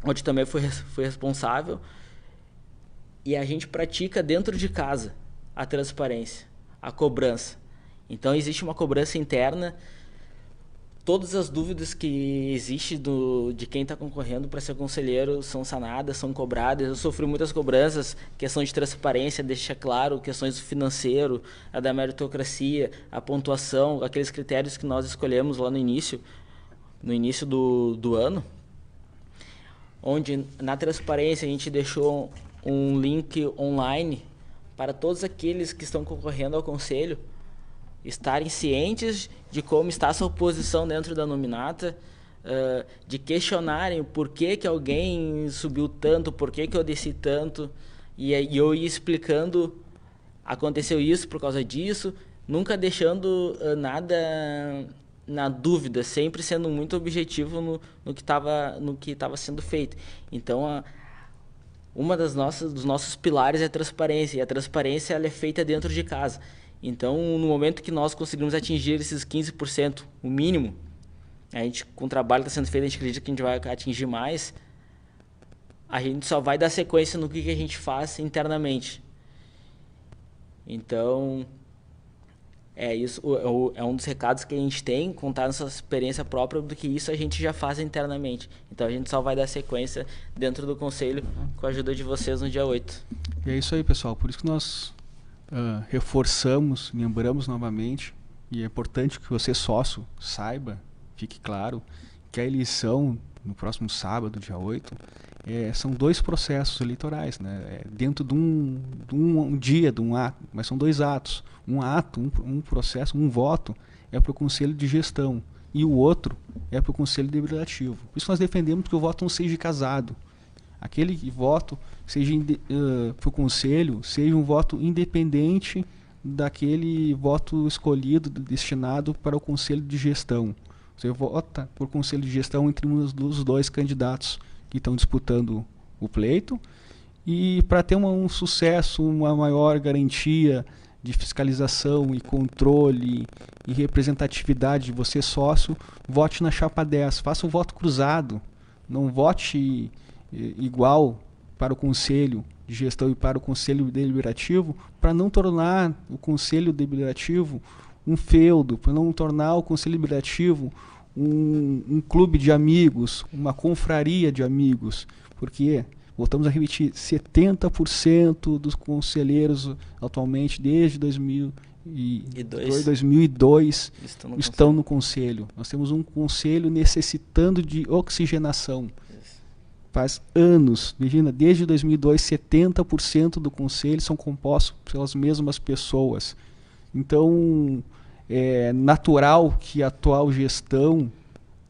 onde também fui responsável. E a gente pratica dentro de casa a transparência, a cobrança. Então existe uma cobrança interna. Todas as dúvidas que existem de quem está concorrendo para ser conselheiro são sanadas, são cobradas. Eu sofri muitas cobranças, questão de transparência, deixa claro, questões do financeiro, a da meritocracia, a pontuação, aqueles critérios que nós escolhemos lá no início do ano, onde na transparência a gente deixou um link online para todos aqueles que estão concorrendo ao conselho estarem cientes de como está a sua posição dentro da nominata, de questionarem por que alguém subiu tanto, por que eu desci tanto, e eu ia explicando, aconteceu isso por causa disso, nunca deixando nada na dúvida, sempre sendo muito objetivo no que estava sendo feito. Então, dos nossos pilares é a transparência, e a transparência ela é feita dentro de casa. Então, no momento que nós conseguimos atingir esses 15%, o mínimo, a gente, com o trabalho que está sendo feito, a gente acredita que a gente vai atingir mais, a gente só vai dar sequência no que a gente faz internamente. Então, isso é um dos recados que a gente tem, contar nossa experiência própria do que isso a gente já faz internamente. Então, a gente só vai dar sequência dentro do conselho com a ajuda de vocês no dia 8. E é isso aí, pessoal. Por isso que nós reforçamos, lembramos novamente, e é importante que você, sócio, saiba, fique claro, que a eleição no próximo sábado, dia 8, são 2 processos eleitorais, né? Dentro de um dia, de um ato, mas são 2 atos. Um ato, um processo, um voto é para o Conselho de Gestão e o outro é para o Conselho Deliberativo. Por isso nós defendemos que o voto não seja casado. Aquele voto seja para o conselho, seja um voto independente daquele voto escolhido, destinado para o conselho de gestão. Você vota por conselho de gestão entre um dos 2 candidatos que estão disputando o pleito, e para ter um sucesso, uma maior garantia de fiscalização e controle e representatividade de você, sócio, vote na chapa 10, faça o voto cruzado, não vote igual para o Conselho de Gestão e para o Conselho Deliberativo, para não tornar o Conselho Deliberativo um feudo, para não tornar o Conselho Deliberativo um clube de amigos, uma confraria de amigos, porque, voltamos a repetir, 70% dos conselheiros atualmente, desde 2002, estão no Conselho. Nós temos um Conselho necessitando de oxigenação. Faz anos, imagina, desde 2002, 70% do conselho são compostos pelas mesmas pessoas. Então, é natural que a atual gestão,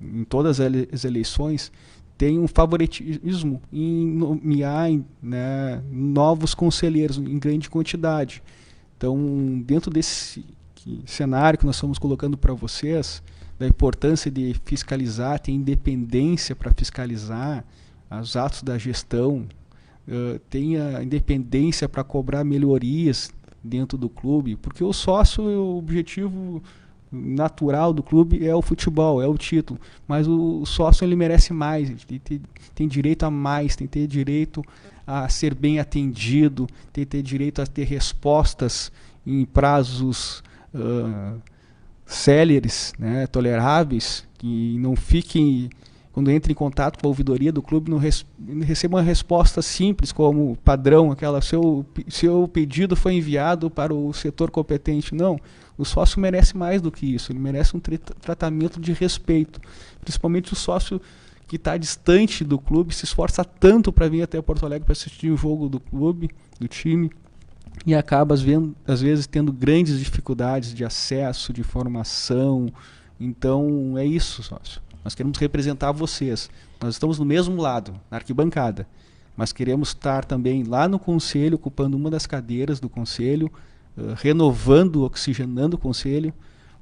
em todas as eleições, tenha um favoritismo em nomear, né, novos conselheiros em grande quantidade. Então, dentro desse cenário que nós estamos colocando para vocês, da importância de fiscalizar, ter independência para fiscalizar os atos da gestão, tenha independência para cobrar melhorias dentro do clube, porque o sócio, o objetivo natural do clube é o futebol, é o título, mas o sócio ele merece mais, ele tem direito a mais, tem que ter direito a ser bem atendido, tem que ter direito a ter respostas em prazos céleres, né, toleráveis, que não fiquem, quando entra em contato com a ouvidoria do clube, não receba uma resposta simples como padrão, aquela, seu pedido foi enviado para o setor competente. Não, o sócio merece mais do que isso, ele merece um tratamento de respeito, principalmente o sócio que está distante do clube, se esforça tanto para vir até Porto Alegre para assistir o jogo do clube, do time, e acaba, às vezes, tendo grandes dificuldades de acesso, de formação. Então, é isso, sócio. Nós queremos representar vocês. Nós estamos no mesmo lado, na arquibancada, mas queremos estar também lá no conselho, ocupando uma das cadeiras do conselho, renovando, oxigenando o conselho,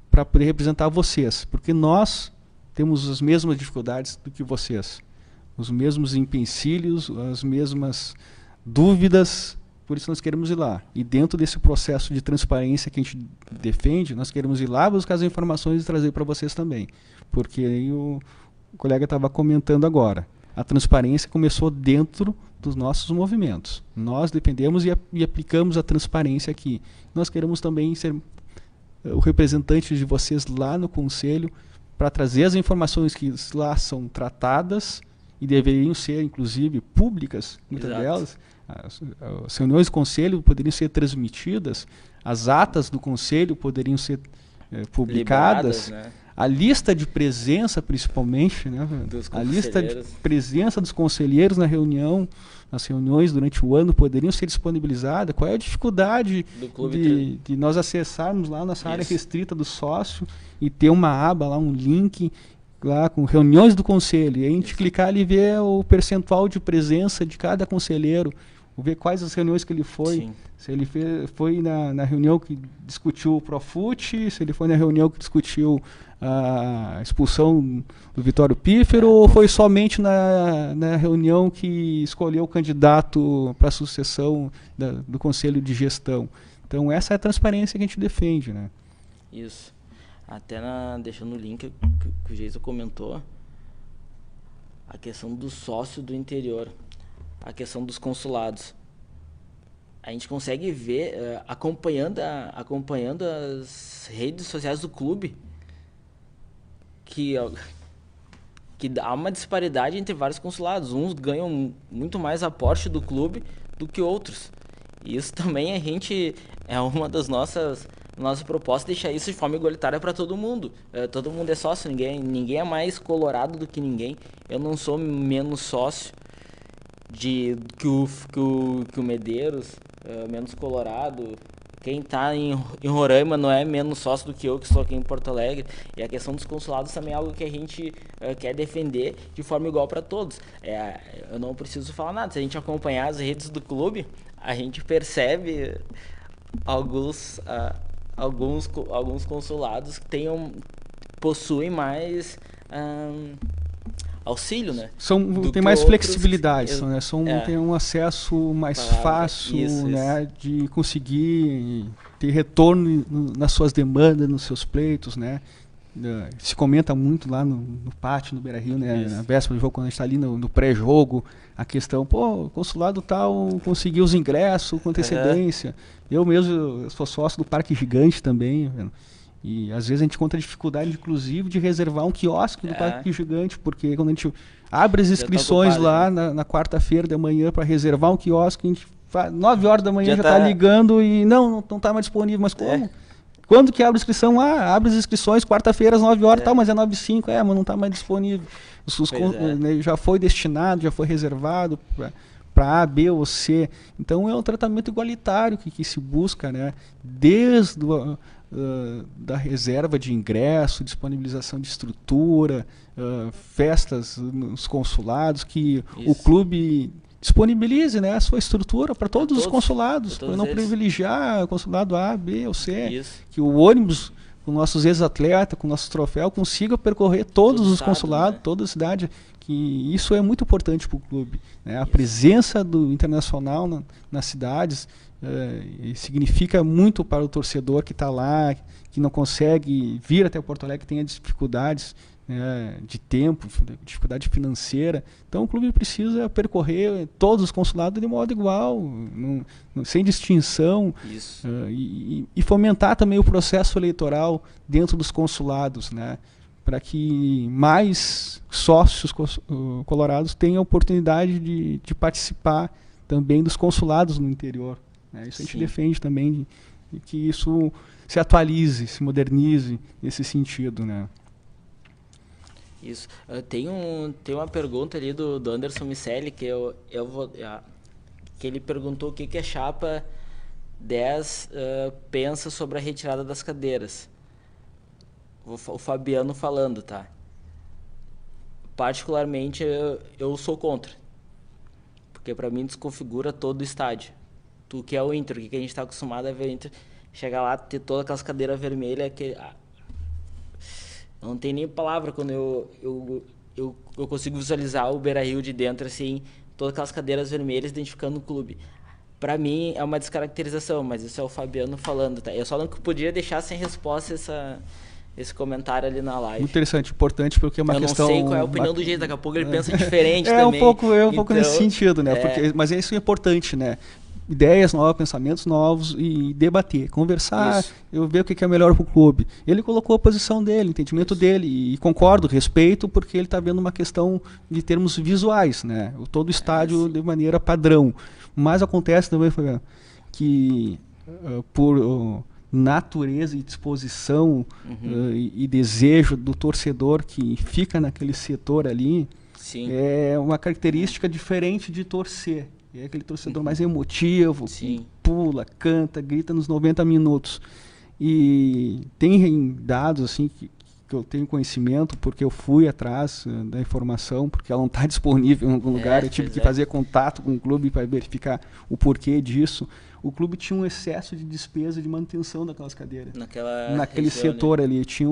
para poder representar vocês, porque nós temos as mesmas dificuldades do que vocês, os mesmos empecilhos, as mesmas dúvidas, por isso nós queremos ir lá. E dentro desse processo de transparência que a gente defende, nós queremos ir lá buscar as informações e trazer para vocês também. Porque aí o colega estava comentando agora, a transparência começou dentro dos nossos movimentos. Nós dependemos e aplicamos a transparência aqui. Nós queremos também ser o representante de vocês lá no conselho para trazer as informações que lá são tratadas e deveriam ser, inclusive, públicas, muitas delas. As reuniões do conselho poderiam ser transmitidas, as atas do conselho poderiam ser publicadas, né? A lista de presença, principalmente, né? A lista de presença dos conselheiros na reunião, nas reuniões durante o ano poderiam ser disponibilizadas. Qual é a dificuldade de nós acessarmos lá nossa área restrita do sócio e ter uma aba lá, um link lá com reuniões do conselho, e a gente clicar ali e ver o percentual de presença de cada conselheiro, ver quais as reuniões que ele foi. Sim. Se ele foi na reunião que discutiu o Profut, se ele foi na reunião que discutiu a expulsão do Vitório Pífero, ou foi somente na reunião que escolheu o candidato para a sucessão do Conselho de Gestão. Então essa é a transparência que a gente defende, né? Isso. Até deixando o link que o Geisa comentou, a questão do sócio do interior, a questão dos consulados. A gente consegue ver, acompanhando as redes sociais do clube, que há uma disparidade entre vários consulados. Uns ganham muito mais aporte do clube do que outros. E isso também é uma das nossas propostas, deixar isso de forma igualitária para todo mundo. Todo mundo é sócio, ninguém é mais colorado do que ninguém. Eu não sou menos sócio que o Medeiros, menos colorado. Quem está em Roraima não é menos sócio do que eu, que estou aqui em Porto Alegre. E a questão dos consulados também é algo que a gente quer defender de forma igual para todos. Eu não preciso falar nada. Se a gente acompanhar as redes do clube, a gente percebe alguns consulados que possuem mais auxílio, né? Tem mais flexibilidade, né? Tem um acesso mais fácil, né? De conseguir ter retorno nas suas demandas, nos seus pleitos, né? Se comenta muito lá no pátio, no Beira-Rio, né? Na véspera do jogo, quando a gente está ali no pré-jogo, a questão, o consulado tal conseguiu os ingressos com antecedência. Eu mesmo sou sócio do Parque Gigante também, e às vezes a gente encontra dificuldade, inclusive, de reservar um quiosque do Parque Gigante, porque quando a gente abre as inscrições lá na quarta-feira de manhã para reservar um quiosque, a gente 9 horas da manhã já está ligando e não está mais disponível. Mas como? Quando que abre a inscrição? Abre as inscrições quarta-feira às 9 horas, mas é 9h05, mas não está mais disponível. Né, já foi destinado, já foi reservado para A, B ou C. Então é um tratamento igualitário que se busca, né? Desde da reserva de ingresso, disponibilização de estrutura, festas nos consulados, que o clube disponibilize, né, a sua estrutura para todos os consulados, para não privilegiar o consulado A, B ou C. Que o ônibus, com nossos ex-atletas, com nosso troféu, consiga percorrer todos os consulados, toda a cidade. Que isso é muito importante para o clube, né? A presença do Internacional nas cidades significa muito para o torcedor que está lá, que não consegue vir até Porto Alegre, que tenha dificuldades de tempo, dificuldade financeira. Então o clube precisa percorrer todos os consulados de modo igual, sem distinção, e fomentar também o processo eleitoral dentro dos consulados, né? Para que mais sócios colorados tenham a oportunidade de participar também dos consulados no interior, né? Isso a gente defende também, de que isso se atualize, se modernize nesse sentido, né? Isso. Tem uma pergunta ali do Anderson Micelli que que ele perguntou o que a chapa 10 pensa sobre a retirada das cadeiras. O Fabiano falando, tá? Particularmente, eu sou contra. Porque pra mim desconfigura todo o estádio. Tu que é o Inter, que a gente tá acostumado a ver o Inter chegar lá, ter todas aquelas cadeiras vermelhas que... não tem nem palavra quando eu consigo visualizar o Beira-Rio de dentro, assim, todas aquelas cadeiras vermelhas identificando o clube. Pra mim é uma descaracterização, mas isso é o Fabiano falando, tá? Eu só não podia deixar sem resposta esse comentário ali na live. Muito interessante, importante, porque é uma questão... Eu não sei qual é a opinião do jeito, daqui a pouco ele pensa diferente também. Um pouco então, nesse sentido, né? Porque, mas isso é importante, né? Ideias novas, pensamentos novos e debater, conversar, eu ver o que é melhor para o clube. Ele colocou a posição dele, o entendimento dele, e concordo, respeito, porque ele está vendo uma questão de termos visuais, né? Todo o estádio de maneira padrão. Mas acontece também, Fabiano, que por natureza e disposição e desejo do torcedor que fica naquele setor ali, é uma característica diferente de torcer. É aquele torcedor mais emotivo, que pula, canta, grita nos 90 minutos. E tem dados assim que eu tenho conhecimento, porque eu fui atrás da informação, porque ela não está disponível em algum lugar. Eu tive que fazer contato com o clube para verificar o porquê disso. O clube tinha um excesso de despesa de manutenção daquelas cadeiras. Naquele setor ali. Tinha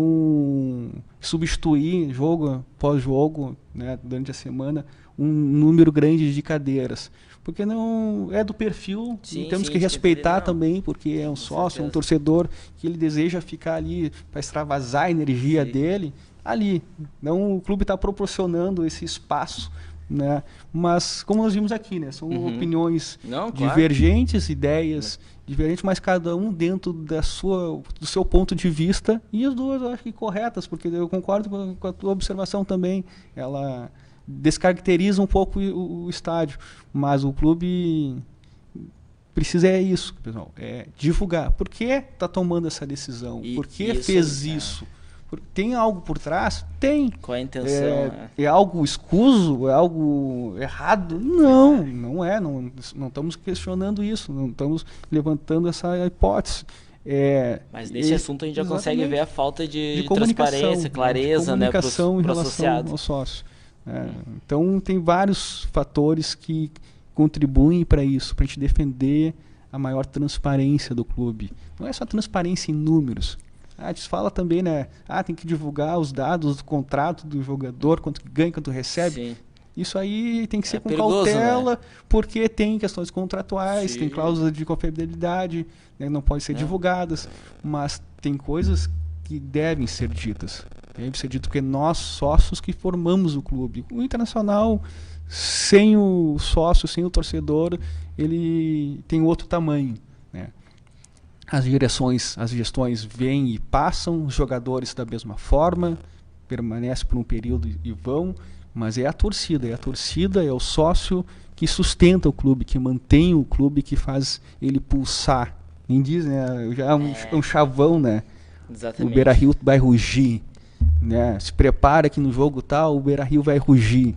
substituir jogo após jogo, né, durante a semana, um número grande de cadeiras. Porque não é do perfil, temos que respeitar também, porque é um sócio, é um torcedor que ele deseja ficar ali para extravasar a energia dele ali. Então o clube está proporcionando esse espaço, né? Mas como nós vimos aqui, né? São opiniões divergentes, ideias diferentes, mas cada um dentro do seu ponto de vista, e as duas eu acho que corretas, porque eu concordo com a tua observação também. Ela descaracteriza um pouco o estádio, mas o clube precisa isso, pessoal, divulgar. Por que está tomando essa decisão? Por que fez isso? Tem algo por trás? Tem. Qual a intenção? É algo escuso? É algo errado? Não, não é. Não estamos questionando isso, não estamos levantando essa hipótese. Mas nesse assunto a gente já consegue ver a falta de transparência, clareza, né, para o associado. Ao sócio. Então tem vários fatores que contribuem para isso, para a gente defender a maior transparência do clube. Não é só transparência em números. A gente fala também, né? Tem que divulgar os dados do contrato do jogador, quanto ganha, quanto recebe. Sim. Isso aí tem que ser com perigoso, cautela, né? Porque tem questões contratuais, tem cláusulas de confiabilidade, né, não podem ser divulgadas, mas tem coisas que devem ser ditas. Deve ser dito que nós, sócios, que formamos o clube. O Internacional, sem o sócio, sem o torcedor, ele tem outro tamanho, né? As gestões vêm e passam, os jogadores da mesma forma, permanecem por um período e vão, mas é a torcida, é o sócio que sustenta o clube, que mantém o clube, que faz ele pulsar. Nem diz, né? Já é um chavão, né? Exatamente. O Beira-Rio vai rugir, né? Se prepara que no jogo tal, o Beira-Rio vai rugir.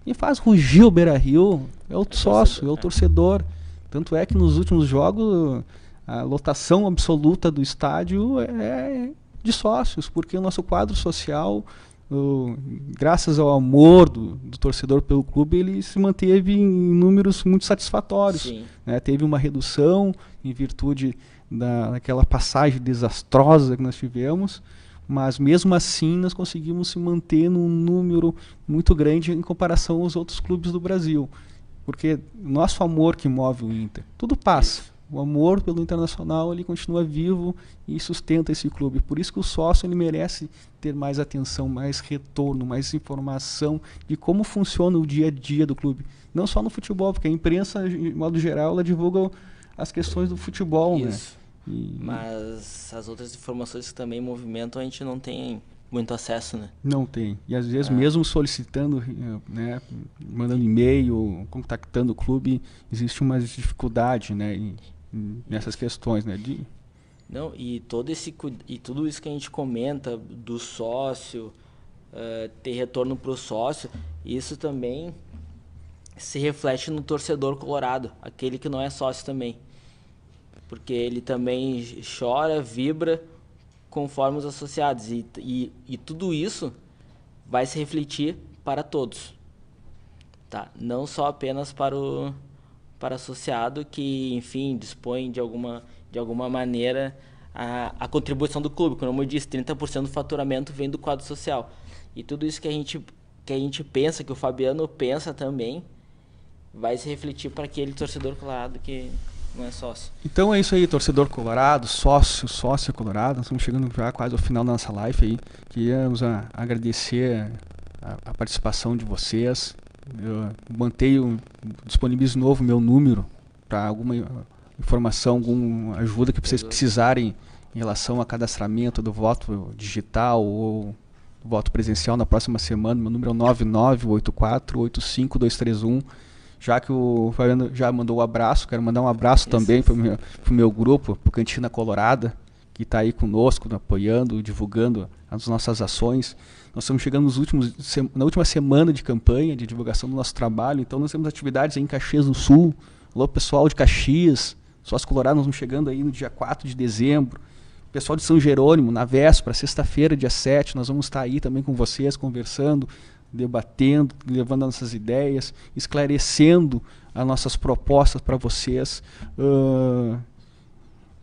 Quem faz rugir o Beira-Rio é o sócio, é o torcedor. Tanto é que nos últimos jogos a lotação absoluta do estádio é de sócios, porque o nosso quadro social, graças ao amor do torcedor pelo clube, ele se manteve em números muito satisfatórios, né? Teve uma redução em virtude daquela passagem desastrosa que nós tivemos, mas mesmo assim nós conseguimos se manter num número muito grande em comparação aos outros clubes do Brasil, porque o nosso amor que move o Inter, tudo passa. O amor pelo Internacional, ele continua vivo e sustenta esse clube. Por isso que o sócio, ele merece ter mais atenção, mais retorno, mais informação de como funciona o dia a dia do clube. Não só no futebol, porque a imprensa, de modo geral, ela divulga as questões do futebol, isso, né? Mas as outras informações que também movimentam, a gente não tem muito acesso, né? Não tem. E às vezes mesmo solicitando, né, mandando e-mail, contactando o clube, existe uma dificuldade, né, nessas questões, né? Não, e tudo isso que a gente comenta do sócio, ter retorno para o sócio, isso também se reflete no torcedor colorado, aquele que não é sócio também. porque ele também chora, vibra conforme os associados. E tudo isso vai se refletir para todos. Tá? Não só apenas para associado que, enfim, dispõe de alguma maneira a contribuição do clube. Como eu disse, 30% do faturamento vem do quadro social. E tudo isso que a gente pensa, que o Fabiano pensa também, vai se refletir para aquele torcedor colorado que não é sócio. Então é isso aí, torcedor colorado, sócio colorado. Nós estamos chegando já quase ao final da nossa live aí. Queríamos agradecer a participação de vocês. Eu disponibilizo de novo meu número para alguma informação, alguma ajuda que vocês precisarem em relação a cadastramento do voto digital ou do voto presencial na próxima semana. Meu número é 998485231. Já que o Fabiano já mandou um abraço, quero mandar um abraço também para o meu grupo, para o Cantina Colorada, que está aí conosco, apoiando, divulgando as nossas ações. Nós estamos chegando na última semana de campanha, de divulgação do nosso trabalho, então nós temos atividades aí em Caxias do Sul. Alô, pessoal de Caxias, sócios colorados, nós vamos chegando aí no dia 4 de dezembro. Pessoal de São Jerônimo, na véspera, sexta-feira, dia 7, nós vamos estar aí também com vocês, conversando, debatendo, levando as nossas ideias, esclarecendo as nossas propostas para vocês.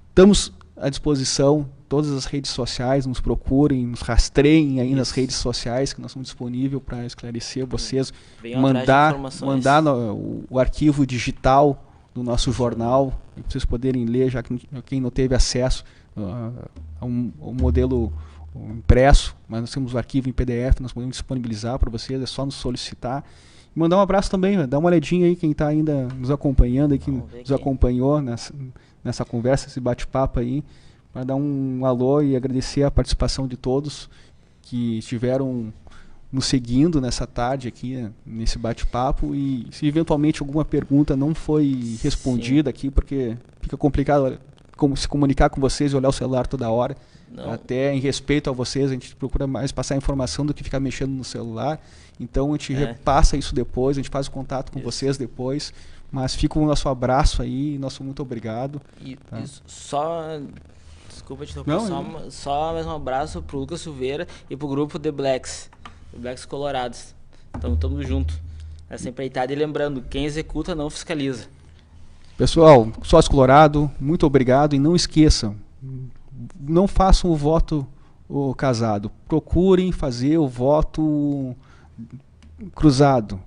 Estamos à disposição, todas as redes sociais, nos procurem, nos rastreiem aí nas redes sociais, que nós estamos disponíveis para esclarecer vocês, mandar o arquivo digital do nosso jornal, para vocês poderem ler, já que quem não teve acesso a um modelo impresso, mas nós temos o arquivo em PDF, nós podemos disponibilizar para vocês, é só nos solicitar. E mandar um abraço também, dá uma olhadinha aí quem está ainda nos acompanhando, aí, que nos acompanhou nessa conversa, esse bate-papo aí, para dar um alô e agradecer a participação de todos que estiveram nos seguindo nessa tarde aqui, nesse bate-papo, e se eventualmente alguma pergunta não foi respondida aqui, porque fica complicado se comunicar com vocês e olhar o celular toda hora. Não. Até em respeito a vocês, a gente procura mais passar informação do que ficar mexendo no celular. Então a gente repassa isso depois, a gente faz o contato com vocês depois. Mas fica o nosso abraço aí, nosso muito obrigado. Tá? Desculpa te interromper, só mais um abraço pro Lucas Silveira e pro grupo The Blacks Colorados. Então tamo junto nessa empreitada. E lembrando, quem executa não fiscaliza. Pessoal, sócio colorado, muito obrigado e não esqueçam, não façam o voto casado, procurem fazer o voto cruzado.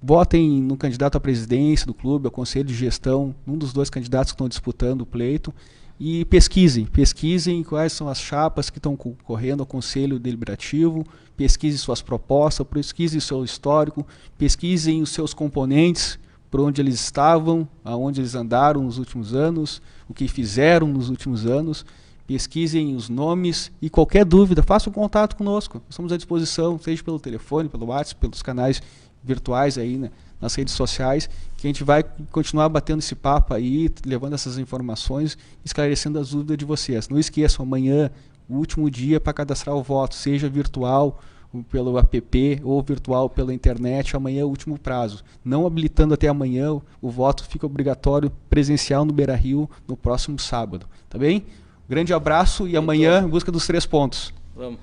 Votem no candidato à presidência do clube, ao conselho de gestão, um dos dois candidatos que estão disputando o pleito, e pesquisem quais são as chapas que estão concorrendo ao conselho deliberativo, pesquisem suas propostas, pesquisem o seu histórico, pesquisem os seus componentes, por onde eles estavam, aonde eles andaram nos últimos anos, o que fizeram nos últimos anos, pesquisem os nomes e qualquer dúvida, façam contato conosco. Estamos à disposição, seja pelo telefone, pelo WhatsApp, pelos canais virtuais aí, né, nas redes sociais, que a gente vai continuar batendo esse papo aí, levando essas informações, esclarecendo as dúvidas de vocês. Não esqueçam, amanhã, o último dia para cadastrar o voto, seja virtual, pelo app ou virtual pela internet, amanhã é o último prazo. Não habilitando até amanhã, o voto fica obrigatório presencial no Beira-Rio no próximo sábado. Tá bem? Grande abraço e amanhã em busca dos 3 pontos. Vamos.